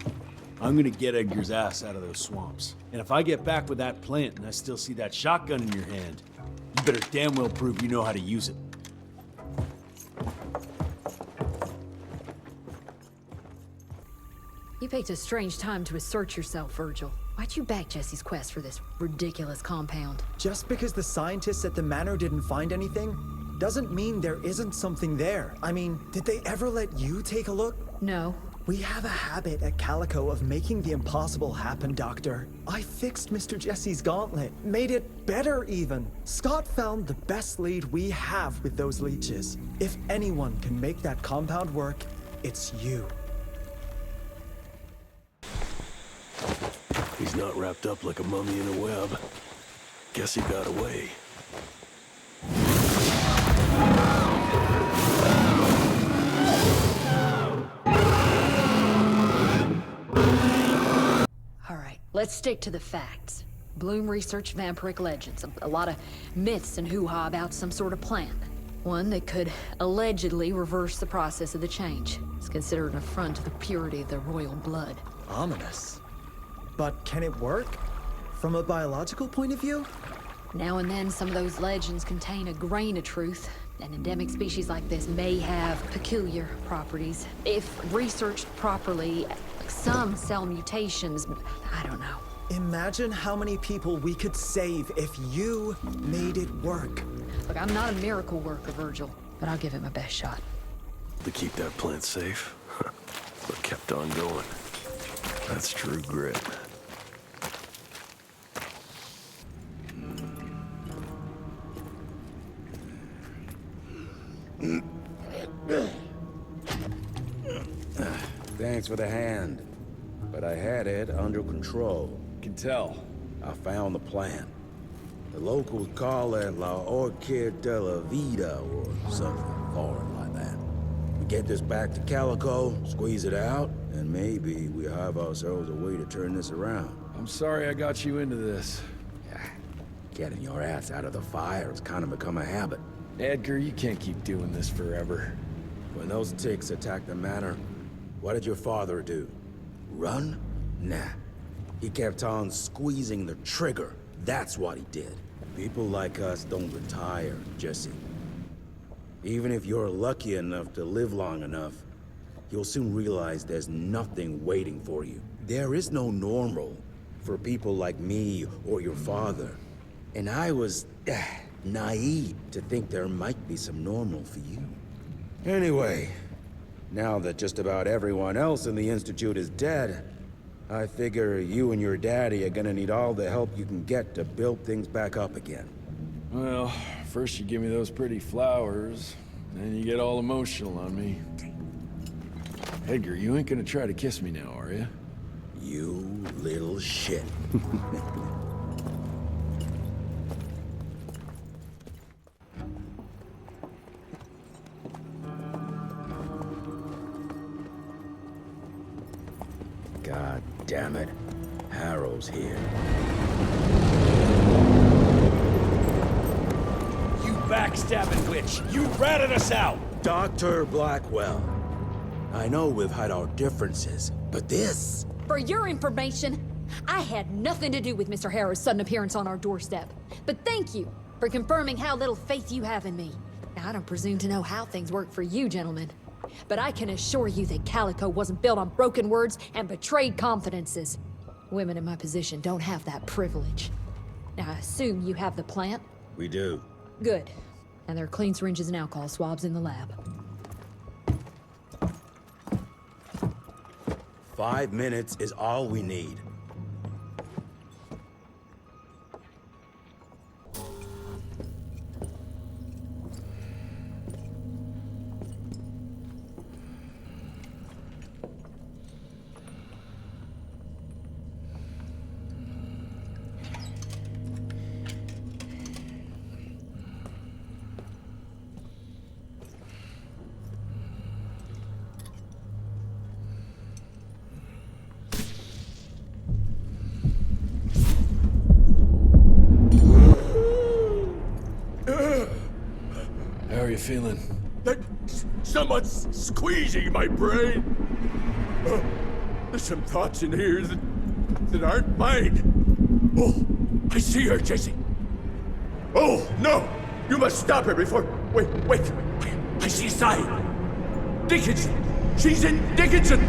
I'm gonna get Edgar's ass out of those swamps. And if I get back with that plant and I still see that shotgun in your hand, you better damn well prove you know how to use it. You picked a strange time to assert yourself, Virgil. Why'd you back Jesse's quest for this ridiculous compound? Just because the scientists at the manor didn't find anything, doesn't mean there isn't something there. I mean, did they ever let you take a look? No. We have a habit at Calico of making the impossible happen, Doctor. I fixed Mr. Jesse's gauntlet, made it better even. Scott found the best lead we have with those leeches. If anyone can make that compound work, it's you. He's not wrapped up like a mummy in a web. Guess he got away. All right, let's stick to the facts. Bloom researched vampiric legends, a lot of myths and hoo-ha about some sort of plant. One that could allegedly reverse the process of the change. It's considered an affront to the purity of the royal blood. Ominous. But can it work? From a biological point of view? Now and then, some of those legends contain a grain of truth. An endemic species like this may have peculiar properties. If researched properly, some cell mutations, I don't know. Imagine how many people we could save if you made it work. Look, I'm not a miracle worker, Virgil, but I'll give it my best shot. To keep that plant safe, but kept on going. That's true grit. Thanks for the hand, but I had it under control. Can tell. I found the plant. The locals call it La Orchid de la Vida or something foreign like that. We get this back to Calico, squeeze it out, and maybe we have ourselves a way to turn this around. I'm sorry I got you into this. Getting your ass out of the fire has kind of become a habit. Edgar, you can't keep doing this forever. When those ticks attacked the manor, what did your father do? Run? Nah. He kept on squeezing the trigger. That's what he did. People like us don't retire, Jesse. Even if you're lucky enough to live long enough, you'll soon realize there's nothing waiting for you. There is no normal for people like me or your father. And I was naive to think there might be some normal for you. Anyway, now that just about everyone else in the Institute is dead, I figure you and your daddy are gonna need all the help you can get to build things back up again. Well, first you give me those pretty flowers, then you get all emotional on me. Edgar, you ain't gonna try to kiss me now, are you? You little shit. God damn it. Harrow's here. You backstabbing witch! You ratted us out! Dr. Blackwell. I know we've had our differences, but this... For your information, I had nothing to do with Mr. Harrow's sudden appearance on our doorstep. But thank you for confirming how little faith you have in me. Now, I don't presume to know how things work for you, gentlemen. But I can assure you that Calico wasn't built on broken words and betrayed confidences. Women in my position don't have that privilege. Now, I assume you have the plant? We do. Good. And there are clean syringes and alcohol swabs in the lab. 5 minutes is all we need. How are you feeling? Someone's squeezing my brain. There's some thoughts in here that aren't mine. Oh, I see her, Jesse. Oh, no! You must stop her before... Wait. I see a sign. Dickinson! She's in Dickinson!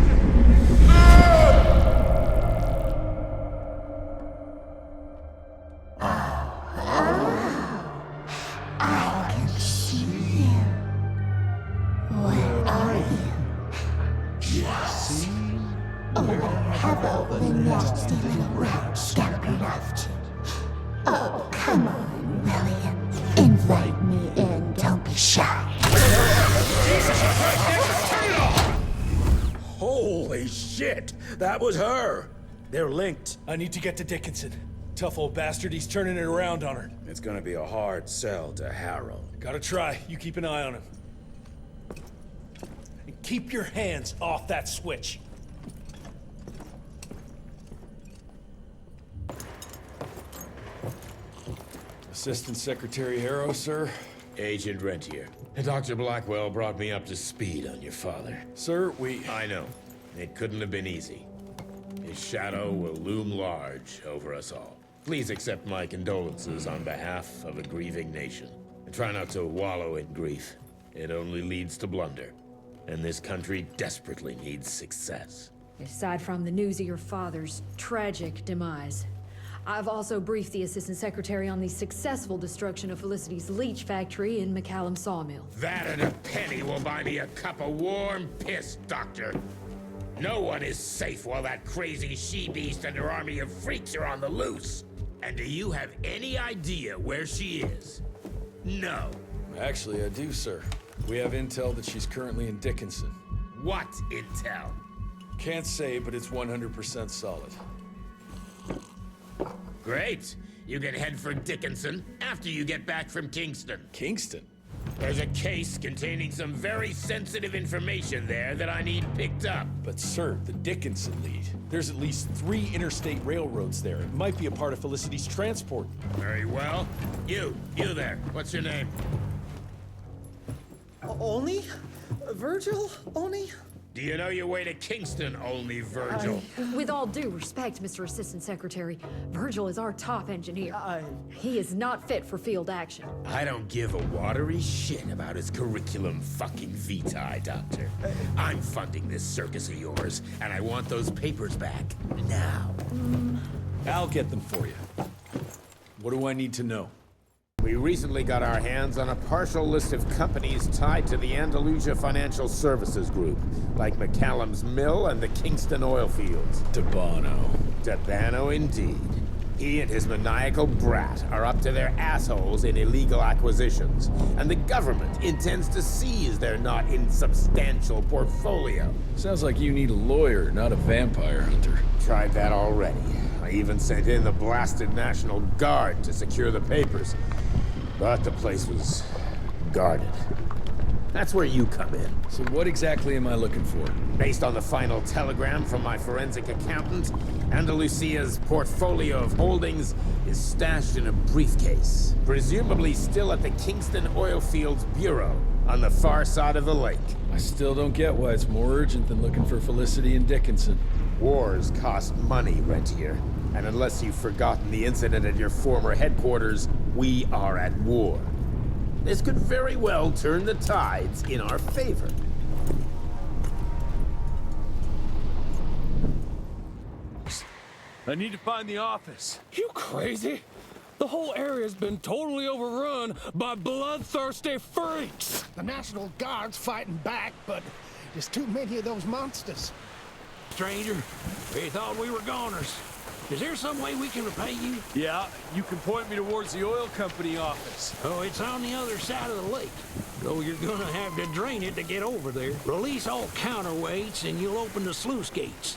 Have all the nasty little rats scampered off to? Oh, come on, William. Invite me in, don't be shy. Holy shit! That was her! They're linked. I need to get to Dickinson. Tough old bastard, he's turning it around on her. It's gonna be a hard sell to Harrow. Gotta try. You keep an eye on him. And keep your hands off that switch. Assistant Secretary Harrow, sir. Agent Rentier. Dr. Blackwell brought me up to speed on your father. Sir, I know. It couldn't have been easy. His shadow will loom large over us all. Please accept my condolences on behalf of a grieving nation. And try not to wallow in grief. It only leads to blunder. And this country desperately needs success. Aside from the news of your father's tragic demise, I've also briefed the Assistant Secretary on the successful destruction of Felicity's leech factory in McCallum Sawmill. That and a penny will buy me a cup of warm piss, Doctor. No one is safe while that crazy she-beast and her army of freaks are on the loose. And do you have any idea where she is? No. Actually, I do, sir. We have intel that she's currently in Dickinson. What intel? Can't say, but it's 100% solid. Great. You can head for Dickinson after you get back from Kingston. Kingston? There's a case containing some very sensitive information there that I need picked up. But sir, the Dickinson lead. There's at least 3 interstate railroads there. It might be a part of Felicity's transport. Very well. You there. What's your name? Only? Virgil? Only? Do you know your way to Kingston, only Virgil? With all due respect, Mr. Assistant Secretary, Virgil is our top engineer. He is not fit for field action. I don't give a watery shit about his curriculum fucking vitae, Doctor. I'm funding this circus of yours, and I want those papers back now. I'll get them for you. What do I need to know? We recently got our hands on a partial list of companies tied to the Andalusia Financial Services Group, like McCallum's Mill and the Kingston oil fields. Debano indeed. He and his maniacal brat are up to their assholes in illegal acquisitions, and the government intends to seize their not insubstantial portfolio. Sounds like you need a lawyer, not a vampire hunter. Tried that already. I even sent in the blasted National Guard to secure the papers. But the place was guarded. That's where you come in. So what exactly am I looking for? Based on the final telegram from my forensic accountant, Andalusia's portfolio of holdings is stashed in a briefcase, presumably still at the Kingston Oil Fields Bureau on the far side of the lake. I still don't get why it's more urgent than looking for Felicity and Dickinson. Wars cost money, Rentier. And unless you've forgotten the incident at your former headquarters, we are at war. This could very well turn the tides in our favor. I need to find the office. You crazy? The whole area's been totally overrun by bloodthirsty freaks. The National Guard's fighting back, but there's too many of those monsters. Stranger, we thought we were goners. Is there some way we can repay you? Yeah, you can point me towards the oil company office. Oh, it's on the other side of the lake. Though you're gonna have to drain it to get over there. Release all counterweights and you'll open the sluice gates.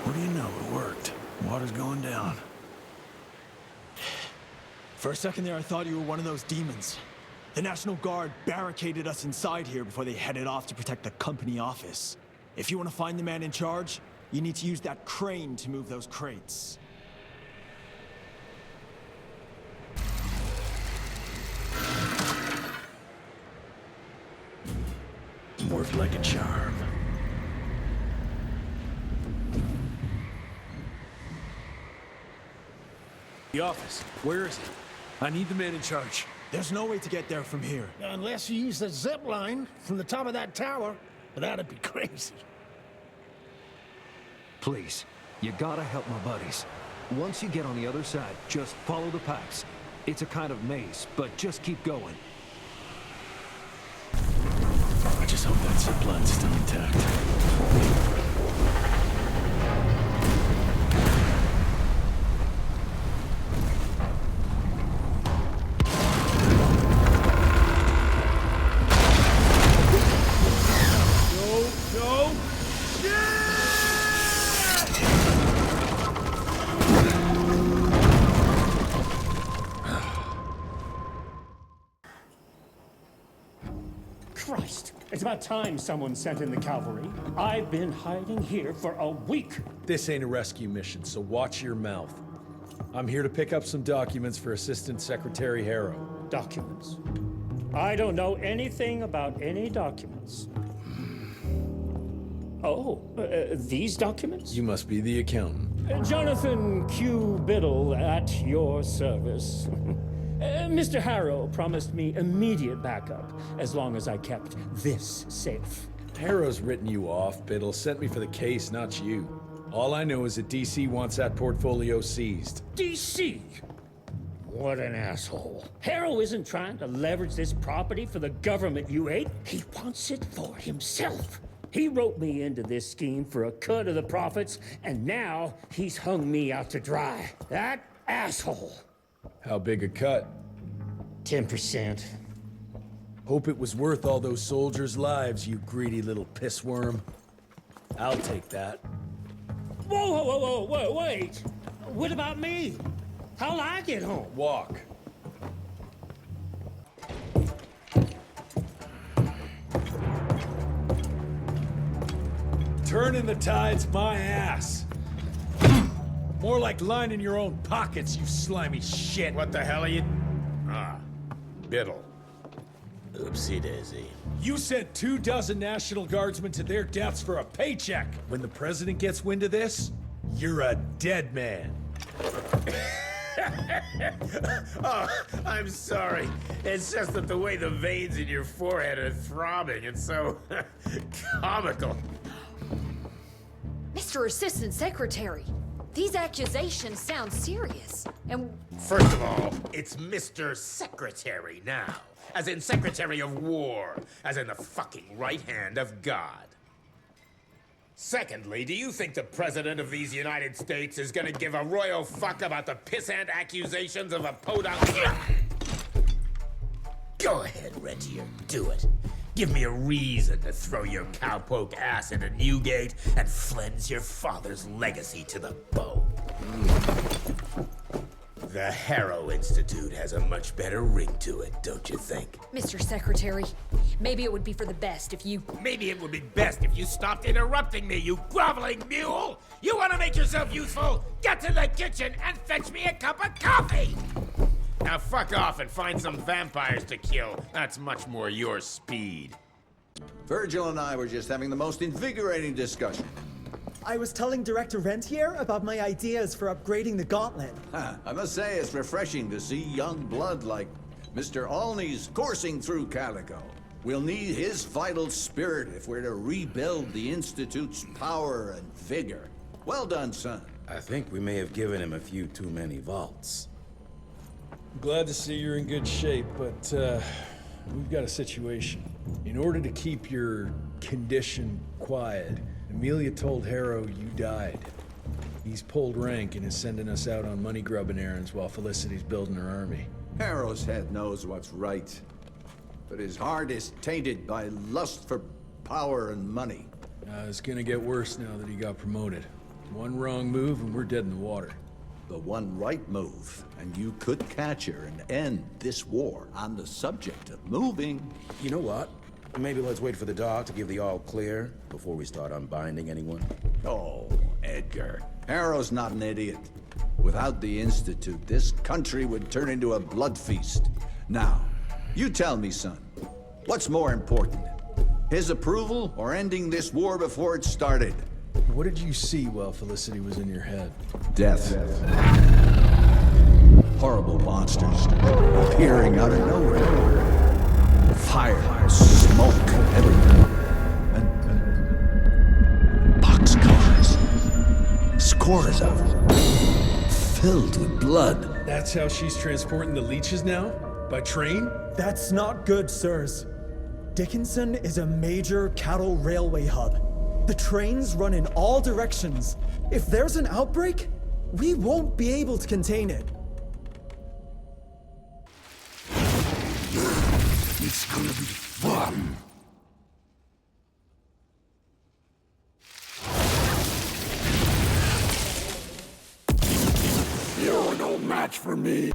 What do you know? It worked. Water's going down. For a second there, I thought you were one of those demons. The National Guard barricaded us inside here before they headed off to protect the company office. If you want to find the man in charge, you need to use that crane to move those crates. Worked like a charm. The office. Where is it? I need the man in charge. There's no way to get there from here. Unless you use the zip line from the top of that tower. That'd be crazy. Please, you gotta help my buddies. Once you get on the other side, just follow the pipes. It's a kind of maze, but just keep going. I just hope that zip line's still intact. Christ! It's about time someone sent in the cavalry. I've been hiding here for a week. This ain't a rescue mission, so watch your mouth. I'm here to pick up some documents for Assistant Secretary Harrow. Documents? I don't know anything about any documents. Oh, these documents? You must be the accountant. Jonathan Q. Biddle at your service. Mr. Harrow promised me immediate backup as long as I kept this safe. Harrow's written you off, Biddle. Sent me for the case, not you. All I know is that DC wants that portfolio seized. DC? What an asshole. Harrow isn't trying to leverage this property for the government you hate. He wants it for himself. He wrote me into this scheme for a cut of the profits, and now he's hung me out to dry. That asshole. How big a cut? 10%. Hope it was worth all those soldiers' lives, you greedy little pissworm. I'll take that. Whoa, wait! What about me? How'll I get home? Walk. Turning the tide's my ass. More like lining your own pockets, you slimy shit. What the hell are you... Ah, Biddle. Oopsie daisy. You sent 24 National Guardsmen to their deaths for a paycheck. When the president gets wind of this, you're a dead man. Oh, I'm sorry. It's just that the way the veins in your forehead are throbbing, it's so comical. Mr. Assistant Secretary, these accusations sound serious, and... First of all, it's Mr. Secretary now. As in Secretary of War. As in the fucking right hand of God. Secondly, do you think the President of these United States is gonna give a royal fuck about the pissant accusations of a podunk? Go ahead, Rentier, do it. Give me a reason to throw your cowpoke ass into Newgate and cleanse your father's legacy to the bone. The Harrow Institute has a much better ring to it, don't you think? Mr. Secretary, maybe it would be for the best if you... Maybe it would be best if you stopped interrupting me, you groveling mule! You want to make yourself useful? Get to the kitchen and fetch me a cup of coffee! Now fuck off and find some vampires to kill. That's much more your speed. Virgil and I were just having the most invigorating discussion. I was telling Director Rentier about my ideas for upgrading the gauntlet. I must say it's refreshing to see young blood like Mr. Olney's coursing through Calico. We'll need his vital spirit if we're to rebuild the Institute's power and vigor. Well done, son. I think we may have given him a few too many vaults. Glad to see you're in good shape, but we've got a situation. In order to keep your condition quiet, Amelia told Harrow you died. He's pulled rank and is sending us out on money-grubbing errands while Felicity's building her army. Harrow's head knows what's right, but his heart is tainted by lust for power and money. It's gonna get worse now that he got promoted. One wrong move and we're dead in the water. The one right move, and you could catch her and end this war. On the subject of moving... You know what? Maybe let's wait for the dog to give the all clear before we start unbinding anyone. Oh, Edgar. Harrow's not an idiot. Without the Institute, this country would turn into a blood feast. Now, you tell me, son, what's more important? His approval or ending this war before it started? What did you see while Felicity was in your head? Death. Horrible monsters appearing out of nowhere. Fire, smoke everywhere. And boxcars. Scores of them. Filled with blood. That's how she's transporting the leeches now? By train? That's not good, sirs. Dickinson is a major cattle railway hub. The trains run in all directions. If there's an outbreak, we won't be able to contain it. It's gonna be fun. You're no match for me.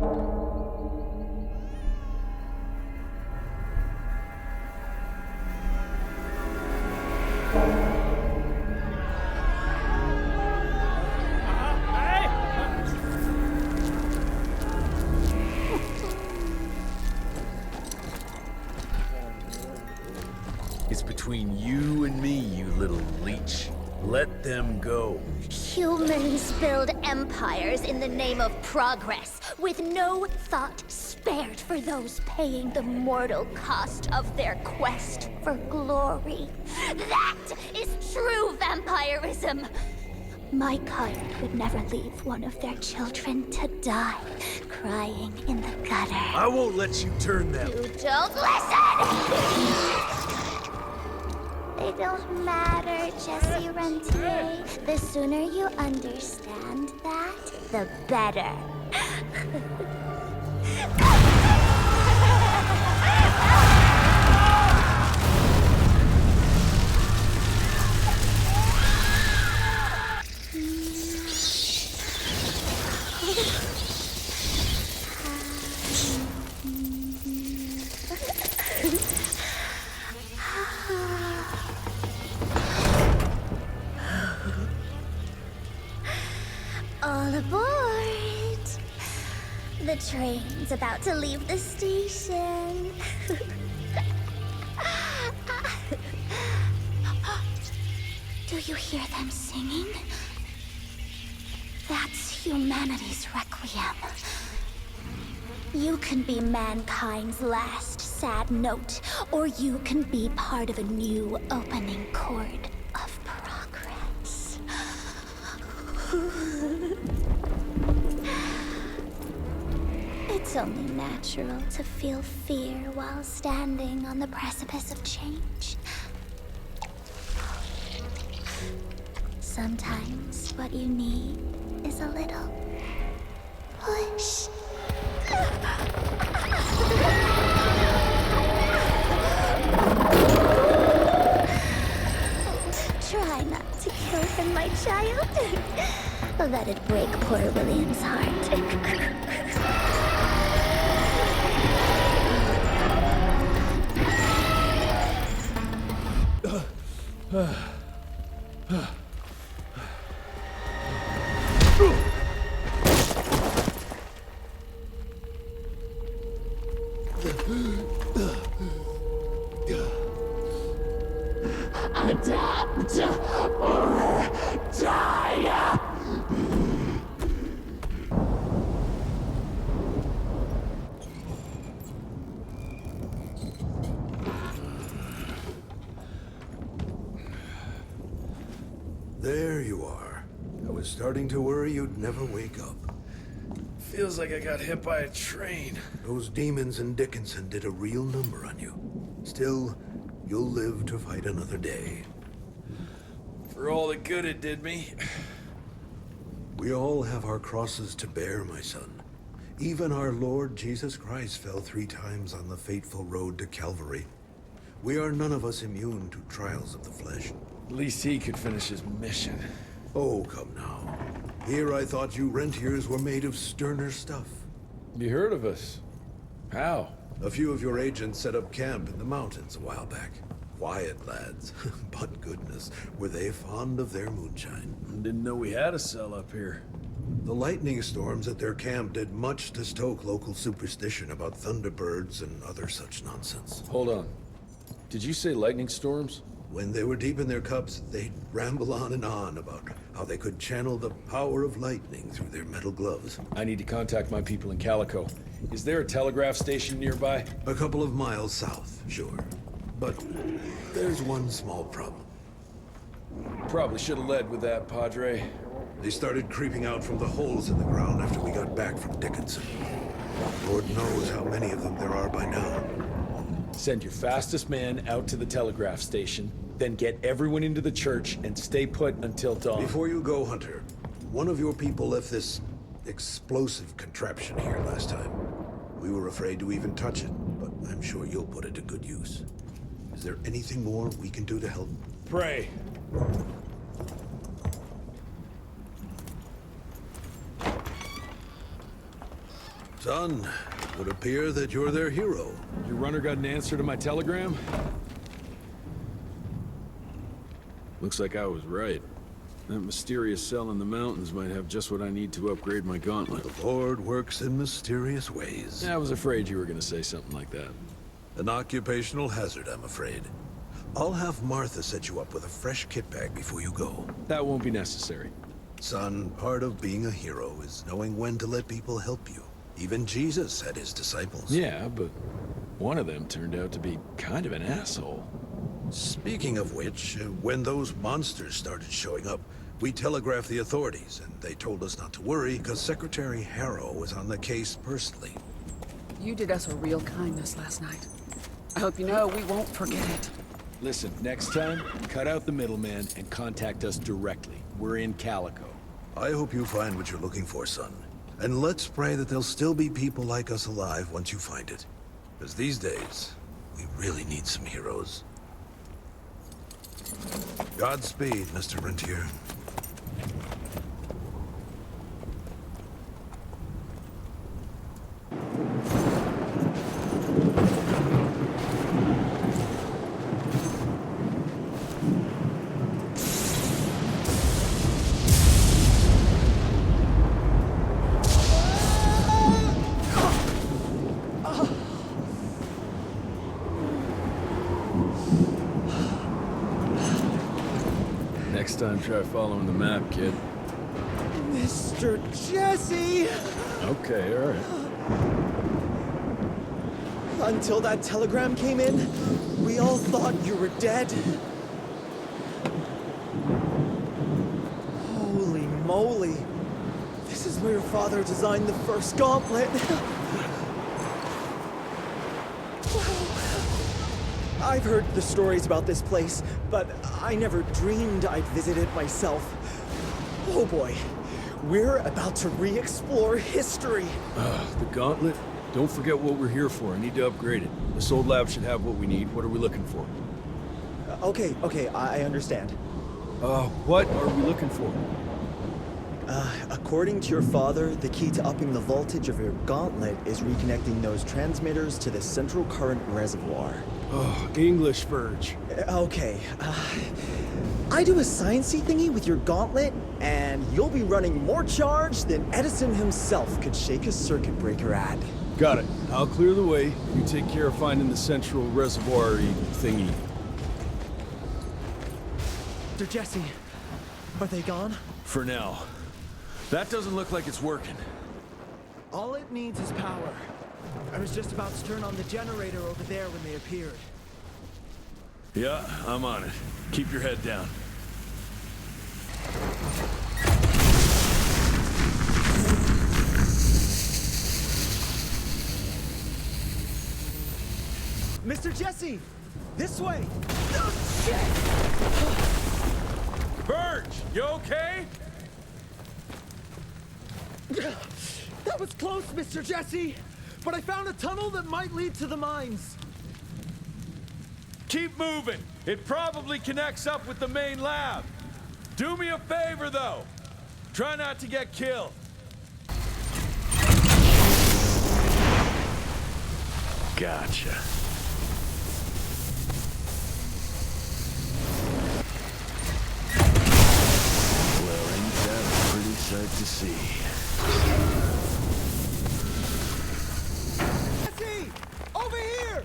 It's between you and me, you little leech. Let them go. Humans build empires in the name of progress, with no thought spared for those paying the mortal cost of their quest for glory. That is true vampirism! My kind would never leave one of their children to die, crying in the gutter. I won't let you turn them. You don't listen! They don't matter, Jesse Rentier. The sooner you understand that, the better. The train's about to leave the station. Do you hear them singing? That's humanity's requiem. You can be mankind's last sad note, or you can be part of a new opening chord of progress. It's only natural to feel fear while standing on the precipice of change. Sometimes what you need is a little push. Try not to kill him, my child. Let it break poor William's heart. Adapt or die! There you are. I was starting to worry you'd never wake up. Feels like I got hit by a train. Those demons in Dickinson did a real number on you. Still, you'll live to fight another day. For all the good it did me. We all have our crosses to bear, my son. Even our Lord Jesus Christ fell 3 times on the fateful road to Calvary. We are none of us immune to trials of the flesh. At least he could finish his mission. Oh, come now. Here I thought you rentiers were made of sterner stuff. You heard of us? How? A few of your agents set up camp in the mountains a while back. Quiet lads, but goodness, were they fond of their moonshine. Didn't know we had a cell up here. The lightning storms at their camp did much to stoke local superstition about thunderbirds and other such nonsense. Hold on. Did you say lightning storms? When they were deep in their cups, they'd ramble on and on about how they could channel the power of lightning through their metal gloves. I need to contact my people in Calico. Is there a telegraph station nearby? A couple of miles south, sure. But there's one small problem. Probably should have led with that, Padre. They started creeping out from the holes in the ground after we got back from Dickinson. Lord knows how many of them there are by now. Send your fastest man out to the telegraph station, then get everyone into the church and stay put until dawn. Before you go, Hunter, one of your people left this explosive contraption here last time. We were afraid to even touch it, but I'm sure you'll put it to good use. Is there anything more we can do to help? Pray. Son, it would appear that you're their hero. Your runner got an answer to my telegram? Looks like I was right. That mysterious cell in the mountains might have just what I need to upgrade my gauntlet. The Lord works in mysterious ways. I was afraid you were going to say something like that. An occupational hazard, I'm afraid. I'll have Martha set you up with a fresh kit bag before you go. That won't be necessary. Son, part of being a hero is knowing when to let people help you. Even Jesus had his disciples. Yeah, but one of them turned out to be kind of an asshole. Speaking of which, when those monsters started showing up, we telegraphed the authorities, and they told us not to worry because Secretary Harrow was on the case personally. You did us a real kindness last night. I hope you know we won't forget it. Listen, next time, cut out the middleman and contact us directly. We're in Calico. I hope you find what you're looking for, son. And let's pray that there'll still be people like us alive once you find it. Because these days, we really need some heroes. Godspeed, Mr. Rentier. try following the map, kid. Mr. Jesse! Okay, all right. Until that telegram came in, we all thought you were dead. Holy moly. This is where your father designed the first gauntlet. I've heard the stories about this place, but I never dreamed I'd visit it myself. Oh boy, we're about to re-explore history. The gauntlet? Don't forget what we're here for. I need to upgrade it. This old lab should have what we need. What are we looking for? Okay, I understand. What are we looking for? According to your father, the key to upping the voltage of your gauntlet is reconnecting those transmitters to the central current reservoir. Oh, English, Verge. Okay, I do a sciencey thingy with your gauntlet, and you'll be running more charge than Edison himself could shake a circuit breaker at. Got it. I'll clear the way. You take care of finding the central reservoir-y thingy. Mr. Jesse, are they gone? For now. That doesn't look like it's working. All it needs is power. I was just about to turn on the generator over there when they appeared. Yeah, I'm on it. Keep your head down. Mr. Jesse! This way! Oh, shit! Verge, you okay? That was close, Mr. Jesse! But I found a tunnel that might lead to the mines. Keep moving. It probably connects up with the main lab. Do me a favor, though. Try not to get killed. Gotcha. Well, ain't that a pretty sight to see? Jesse! Over here!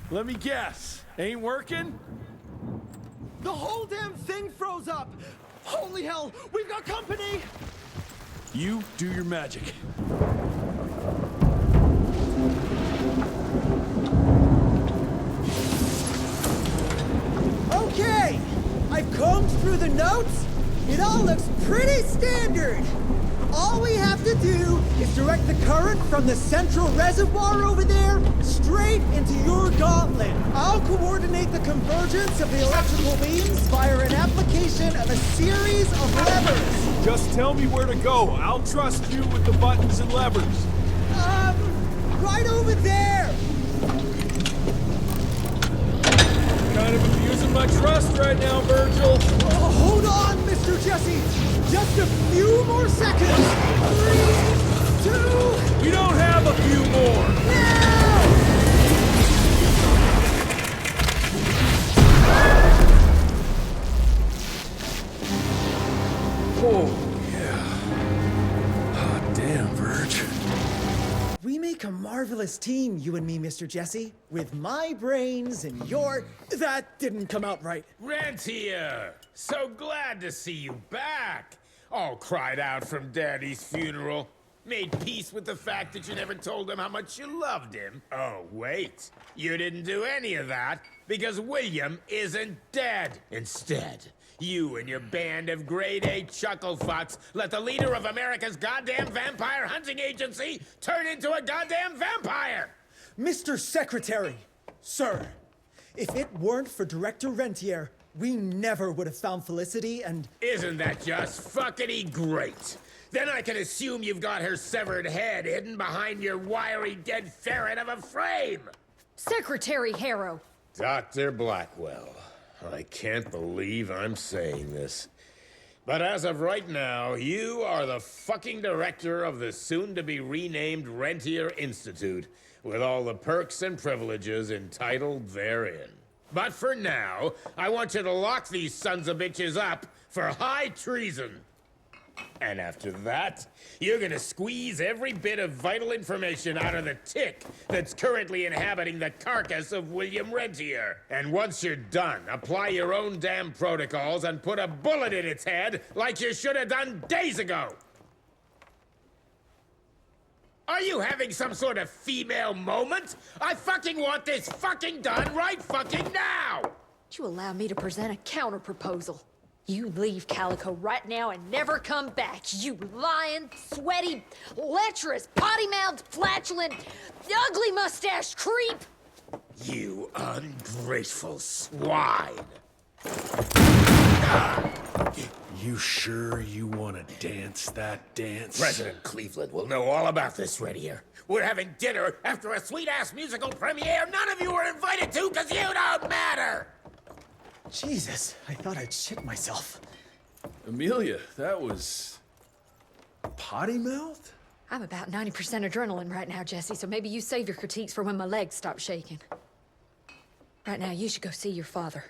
Let me guess. Ain't working? The whole damn thing froze up! Holy hell! We've got company! You do your magic. Okay! I've combed through the notes. It all looks pretty standard. All we have to do is direct the current from the central reservoir over there straight into your gauntlet. I'll coordinate the convergence of the electrical beams via an application of a series of levers. Just tell me where to go. I'll trust you with the buttons and levers. Right over there. Kind of abusing my trust right now, Virgil. Oh, hold on, Mr. Jesse. Just a few more seconds. 3, 2... We don't have a few more. Now! Oh, yeah. Hot damn, Verge. We make a marvelous team, you and me, Mr. Jesse. With my brains and your... That didn't come out right. Rentier! So glad to see you back! All cried out from Daddy's funeral. Made peace with the fact that you never told him how much you loved him. Oh, wait. You didn't do any of that because William isn't dead. Instead, you and your band of grade-A chucklefucks let the leader of America's goddamn vampire hunting agency turn into a goddamn vampire! Mr. Secretary, sir, if it weren't for Director Rentier, we never would have found Felicity and... Isn't that just fuckity great? Then I can assume you've got her severed head hidden behind your wiry dead ferret of a frame! Secretary Harrow! Dr. Blackwell, I can't believe I'm saying this. But as of right now, you are the fucking director of the soon-to-be renamed Rentier Institute, with all the perks and privileges entitled therein. But for now, I want you to lock these sons of bitches up for high treason. And after that, you're gonna squeeze every bit of vital information out of the tick that's currently inhabiting the carcass of William Rentier. And once you're done, apply your own damn protocols and put a bullet in its head like you should have done days ago. Are you having some sort of female moment? I fucking want this fucking done right fucking now! Would you allow me to present a counter-proposal? You leave Calico right now and never come back, you lying, sweaty, lecherous, potty-mouthed, flatulent, ugly mustached creep! You ungrateful swine! You sure you want to dance that dance? President Cleveland will know all about this right here. We're having dinner after a sweet-ass musical premiere none of you were invited to because you don't matter! Jesus, I thought I'd shit myself. Amelia, that was... potty mouth? I'm about 90% adrenaline right now, Jesse, so maybe you save your critiques for when my legs stop shaking. Right now, you should go see your father.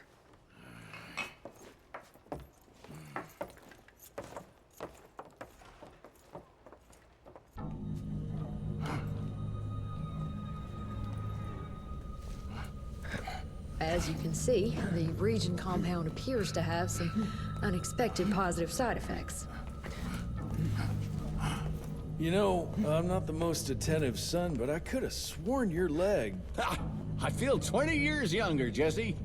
As you can see, the region compound appears to have some unexpected positive side effects. You know, I'm not the most attentive son, but I could have sworn your leg... I feel 20 years younger, Jesse.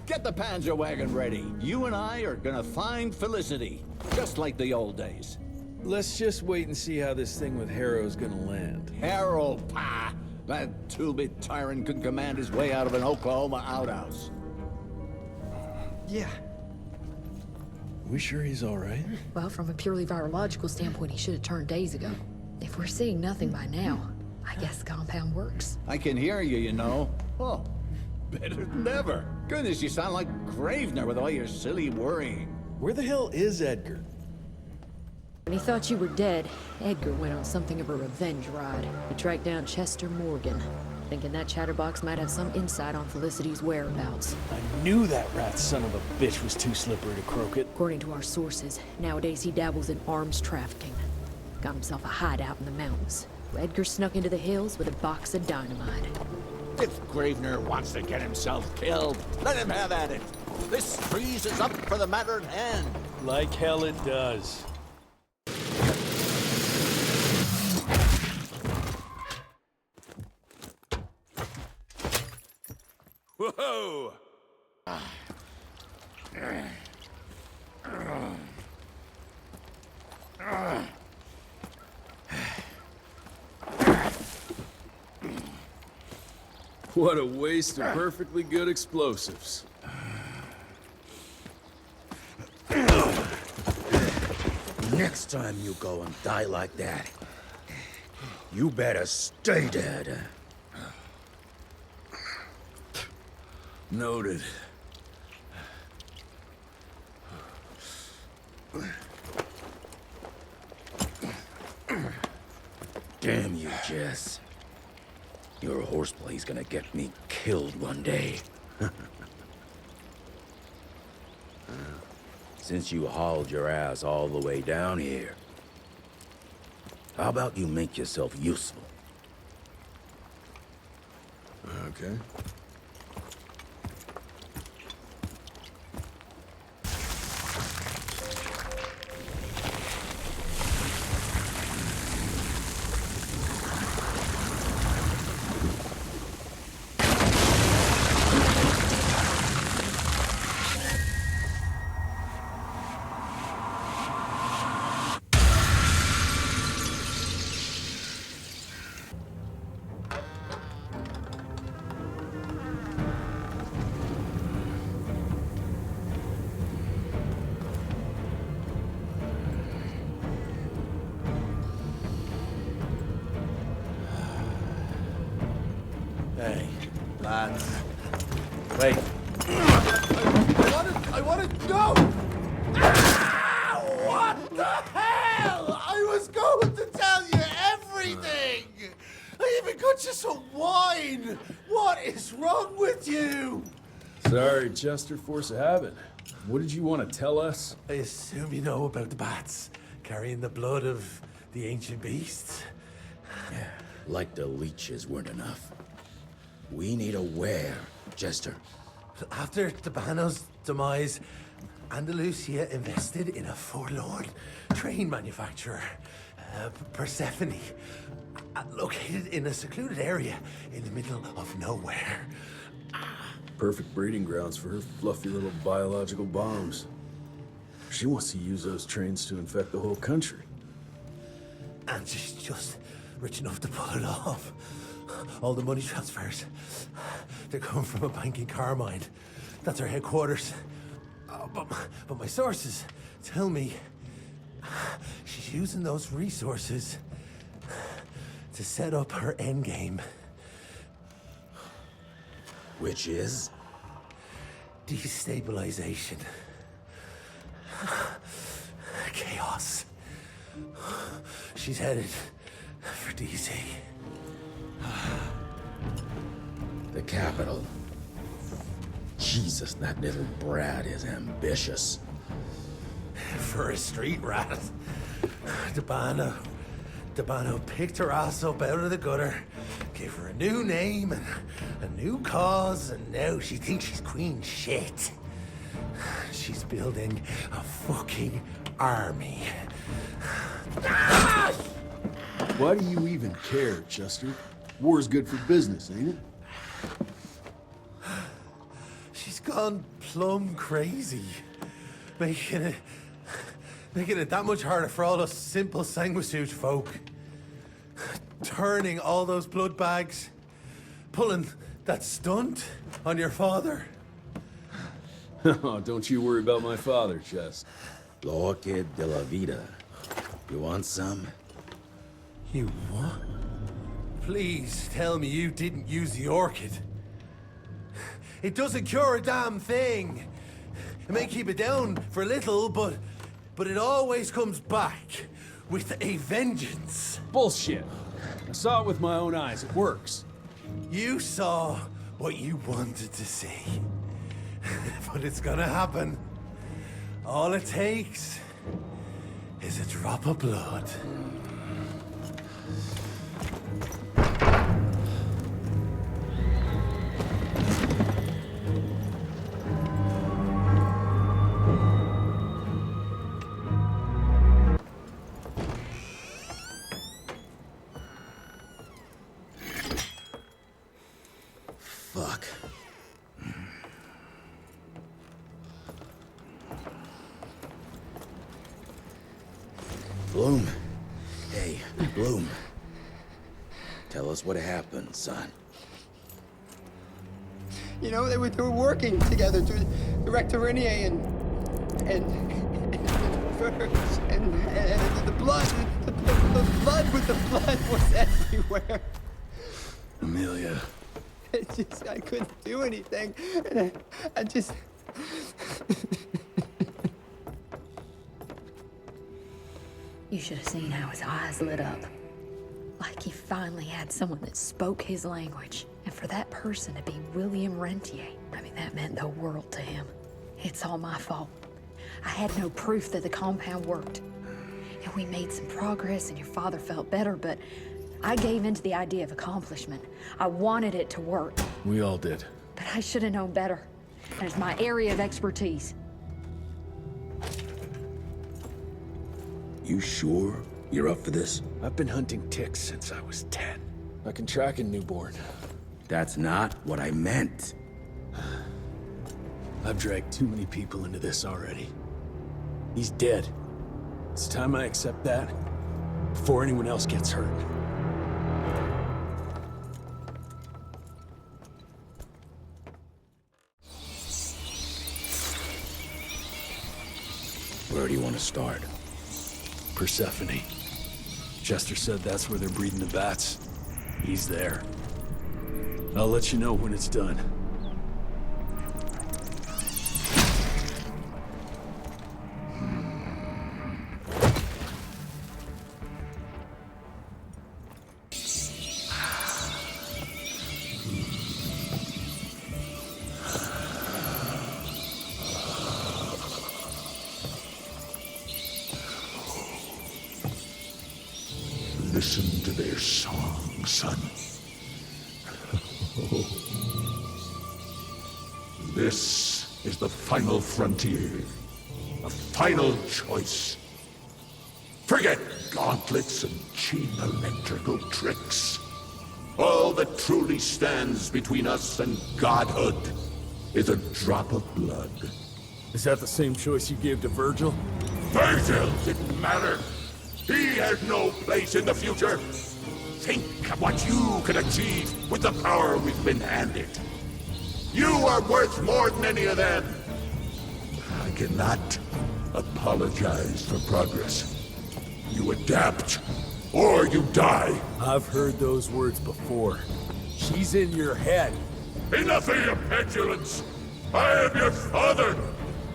Get the Panzer wagon ready. You and I are gonna find Felicity, just like the old days. Let's just wait and see how this thing with Harrow's gonna land. Harrow, pa! That two-bit tyrant could command his way out of an Oklahoma outhouse. Yeah. We sure he's all right? Well, from a purely virological standpoint, he should have turned days ago. If we're seeing nothing by now, I guess the compound works. I can hear you, you know. Oh, better than ever. Goodness, you sound like Gravener with all your silly worrying. Where the hell is Edgar? When he thought you were dead, Edgar went on something of a revenge ride. He tracked down Chester Morgan, thinking that chatterbox might have some insight on Felicity's whereabouts. I knew that rat son of a bitch was too slippery to croak it. According to our sources, nowadays he dabbles in arms trafficking. Got himself a hideout in the mountains. Edgar snuck into the hills with a box of dynamite. If Gravener wants to get himself killed, let him have at it. This freeze is up for the matter at hand. Like hell it does. Whoa! What a waste of perfectly good explosives. Next time you go and die like that, you better stay dead. Noted. Damn you, Jess. Your horseplay's gonna get me killed one day. Since you hauled your ass all the way down here, how about you make yourself useful? Okay. Hey, lads. Wait. I want to go! Ah, what the hell? I was going to tell you everything! I even got you some wine! What is wrong with you? Sorry, Chester, force of habit. What did you want to tell us? I assume you know about the bats. carrying the blood of the ancient beasts. Yeah, like the leeches weren't enough. We need a where, Jester. After Tabano's demise, Andalusia invested in a forlorn train manufacturer, Persephone, located in a secluded area in the middle of nowhere. Perfect breeding grounds for her fluffy little biological bombs. She wants to use those trains to infect the whole country. And she's just rich enough to pull it off. All the money transfers, they're coming from a bank in Carmine. That's her headquarters. But my sources tell me she's using those resources to set up her endgame. Which is? Destabilization. Chaos. She's headed for DC. The capital. Jesus, that little brat is ambitious. For a street rat. Tabano picked her ass up out of the gutter, gave her a new name and a new cause, and now she thinks she's queen shit. She's building a fucking army. Why do you even care, Chester? War's good for business, ain't it? She's gone plumb crazy, making it that much harder for all us simple sanguisuge folk. Turning all those blood bags, pulling that stunt on your father. Oh, don't you worry about my father, Chest. L'orchid de la vida. You want some? You what? Please tell me you didn't use the orchid. It doesn't cure a damn thing. It may keep it down for a little, but it always comes back with a vengeance. Bullshit. I saw it with my own eyes. It works. You saw what you wanted to see. But it's gonna happen. All it takes is a drop of blood. Fuck. Bloom. Hey, Bloom. Tell us what happened, son. You know, they were working together to direct Renier and the blood with the blood was everywhere. Amelia. I couldn't do anything. And I just... You should have seen how his eyes lit up. Like he finally had someone that spoke his language. And for that person to be William Rentier, I mean, that meant the world to him. It's all my fault. I had no proof that the compound worked. And we made some progress and your father felt better, but I gave in to the idea of accomplishment. I wanted it to work. We all did. But I should have known better. And it's my area of expertise. You sure you're up for this? I've been hunting ticks since I was 10. I can track a newborn. That's not what I meant. I've dragged too many people into this already. He's dead. It's time I accept that before anyone else gets hurt. Where do you want to start? Persephone. Chester said that's where they're breeding the bats. He's there. I'll let you know when it's done. Listen to their song, son. This is the final frontier. A final choice. Forget gauntlets and cheap electrical tricks. All that truly stands between us and godhood is a drop of blood. Is that the same choice you gave to Virgil? Virgil didn't matter. He had no place in the future. Think of what you can achieve with the power we've been handed. You are worth more than any of them. I cannot apologize for progress. You adapt, or you die. I've heard those words before. She's in your head. Enough of your petulance! I am your father!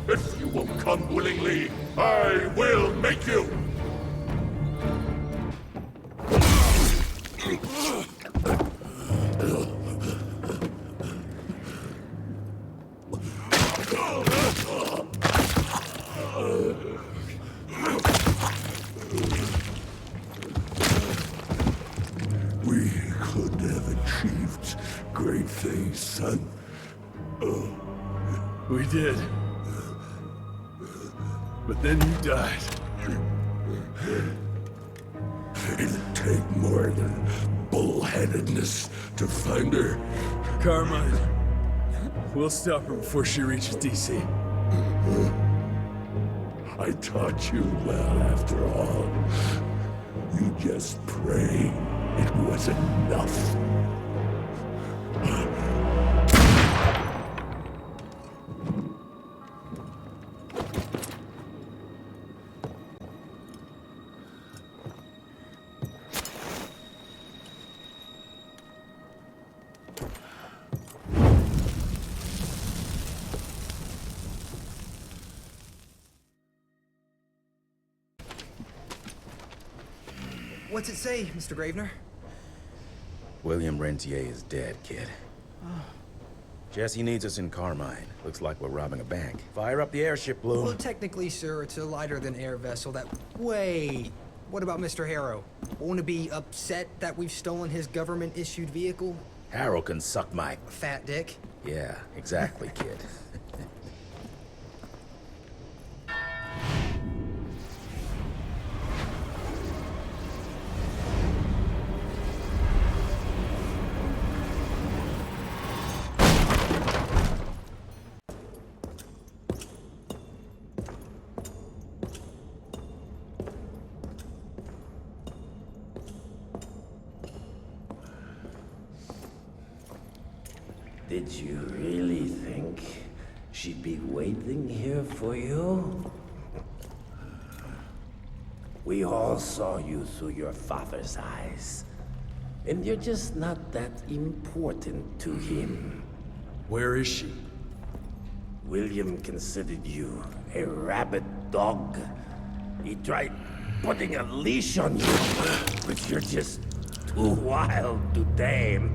If you won't come willingly, I will make you! We could have achieved great things, son. We did. But then you died. It'd take more than bullheadedness to find her. Carmine, we'll stop her before she reaches DC. I taught you well after all. You just pray it was enough. What's it say, Mr. Gravener? William Rentier is dead, kid. Jesse needs us in Carmine. Looks like we're robbing a bank. Fire up the airship, Blue. Well, technically, sir, it's a lighter-than-air vessel that... Wait, what about Mr. Harrow? Won't it be upset that we've stolen his government-issued vehicle? Harrow can suck my... Fat dick? Yeah, exactly, kid. Did you really think she'd be waiting here for you? We all saw you through your father's eyes. And you're just not that important to him. Where is she? William considered you a rabid dog. He tried putting a leash on you, but you're just too wild to tame.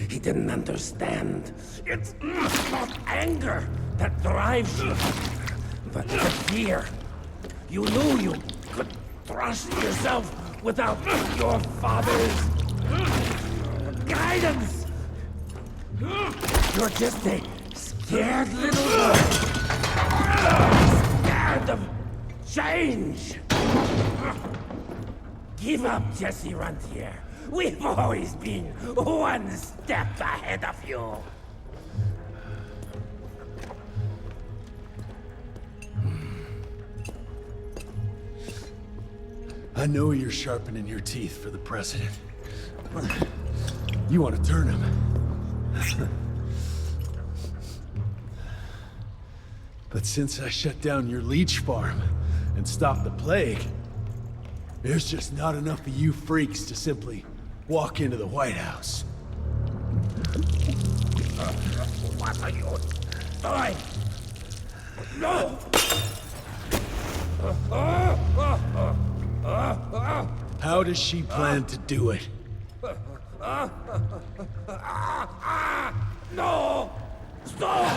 He didn't understand. It's not anger that drives you, but the fear. You knew you could trust yourself without your father's guidance. You're just a scared little boy. Scared of change. Give up, Jesse Rentier. We've always been one step ahead of you. I know you're sharpening your teeth for the president. You want to turn him. But since I shut down your leech farm and stopped the plague, there's just not enough of you freaks to simply walk into the White House. What are you doing? No! How does she plan to do it? No! Stop!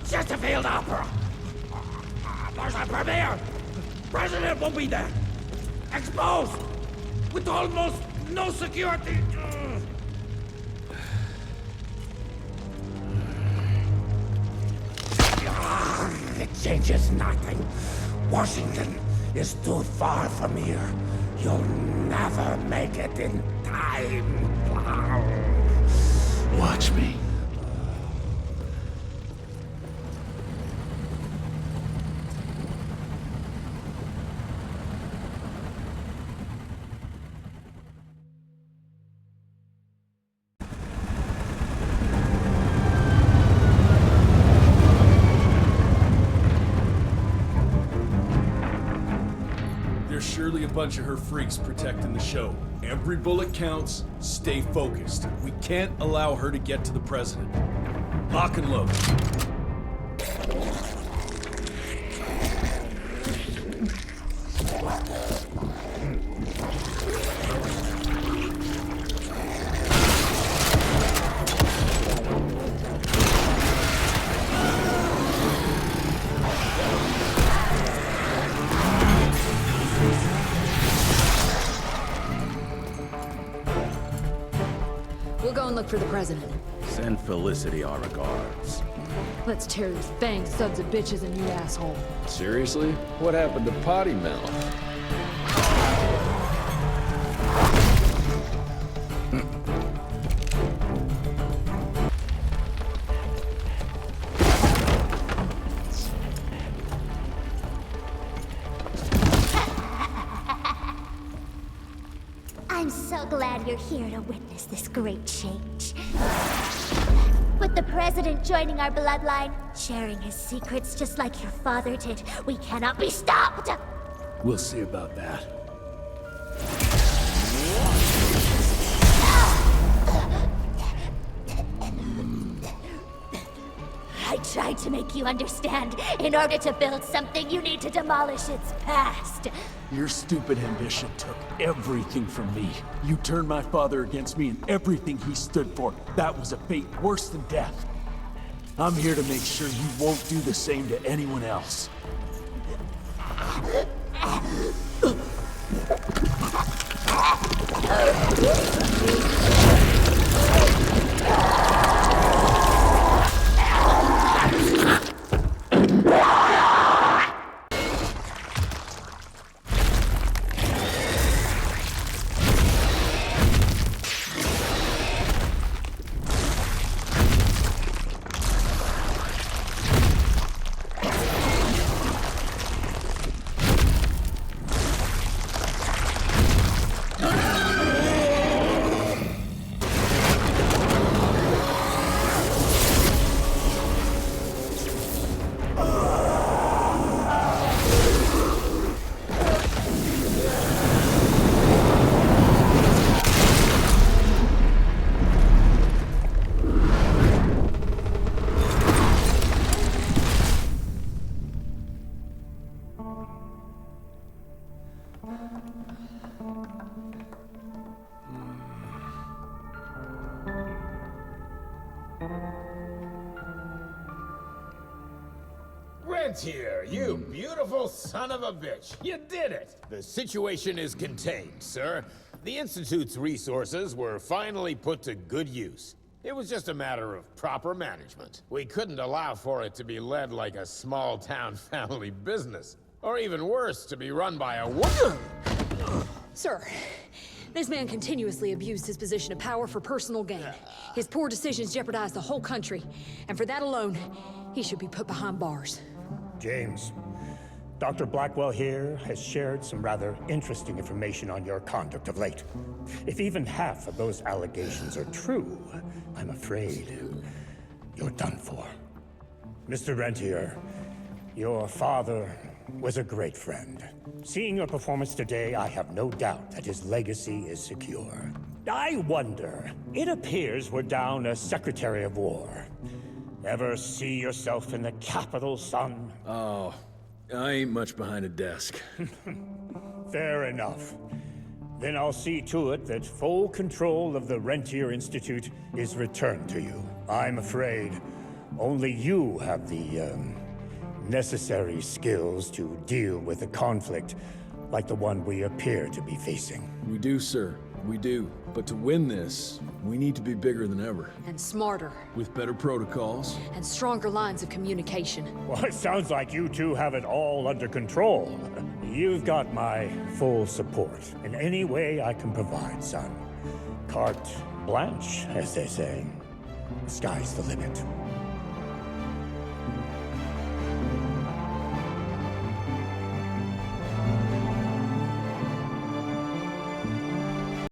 Just a field opera! There's a premiere! President won't be there! Exposed! With almost no security! It changes nothing. Washington is too far from here. You'll never make it in time. Watch me. Surely a bunch of her freaks protecting the show. Every bullet counts. Stay focused. We can't allow her to get to the president. Lock and load. We'll go and look for the president. Send Felicity our regards. Let's tear these bang sons of bitches a new asshole. Seriously? What happened to Potty Mouth? I'm so glad you're here to witness this great change. With the president joining our bloodline, sharing his secrets just like your father did, we cannot be stopped! We'll see about that. I tried to make you understand. In order to build something, you need to demolish its past. Your stupid ambition took everything from me. You turned my father against me and everything he stood for. That was a fate worse than death. I'm here to make sure you won't do the same to anyone else. Rentier, you beautiful son of a bitch. You did it. The situation is contained, sir. The Institute's resources were finally put to good use. It was just a matter of proper management. We couldn't allow for it to be led like a small-town family business. Or even worse, to be run by a woman. Sir, this man continuously abused his position of power for personal gain. His poor decisions jeopardized the whole country. And for that alone, he should be put behind bars. James, Dr. Blackwell here has shared some rather interesting information on your conduct of late. If even half of those allegations are true, I'm afraid you're done for. Mr. Rentier, your father was a great friend. Seeing your performance today, I have no doubt that his legacy is secure. I wonder, it appears we're down a Secretary of War. Ever see yourself in the Capitol, son? Oh, I ain't much behind a desk. Fair enough. Then I'll see to it that full control of the Rentier Institute is returned to you. I'm afraid only you have the necessary skills to deal with a conflict like the one we appear to be facing. We do, sir. We do. But to win this, we need to be bigger than ever. And smarter. With better protocols. And stronger lines of communication. Well, it sounds like you two have it all under control. You've got my full support in any way I can provide, son. Carte blanche, as they say. The sky's the limit.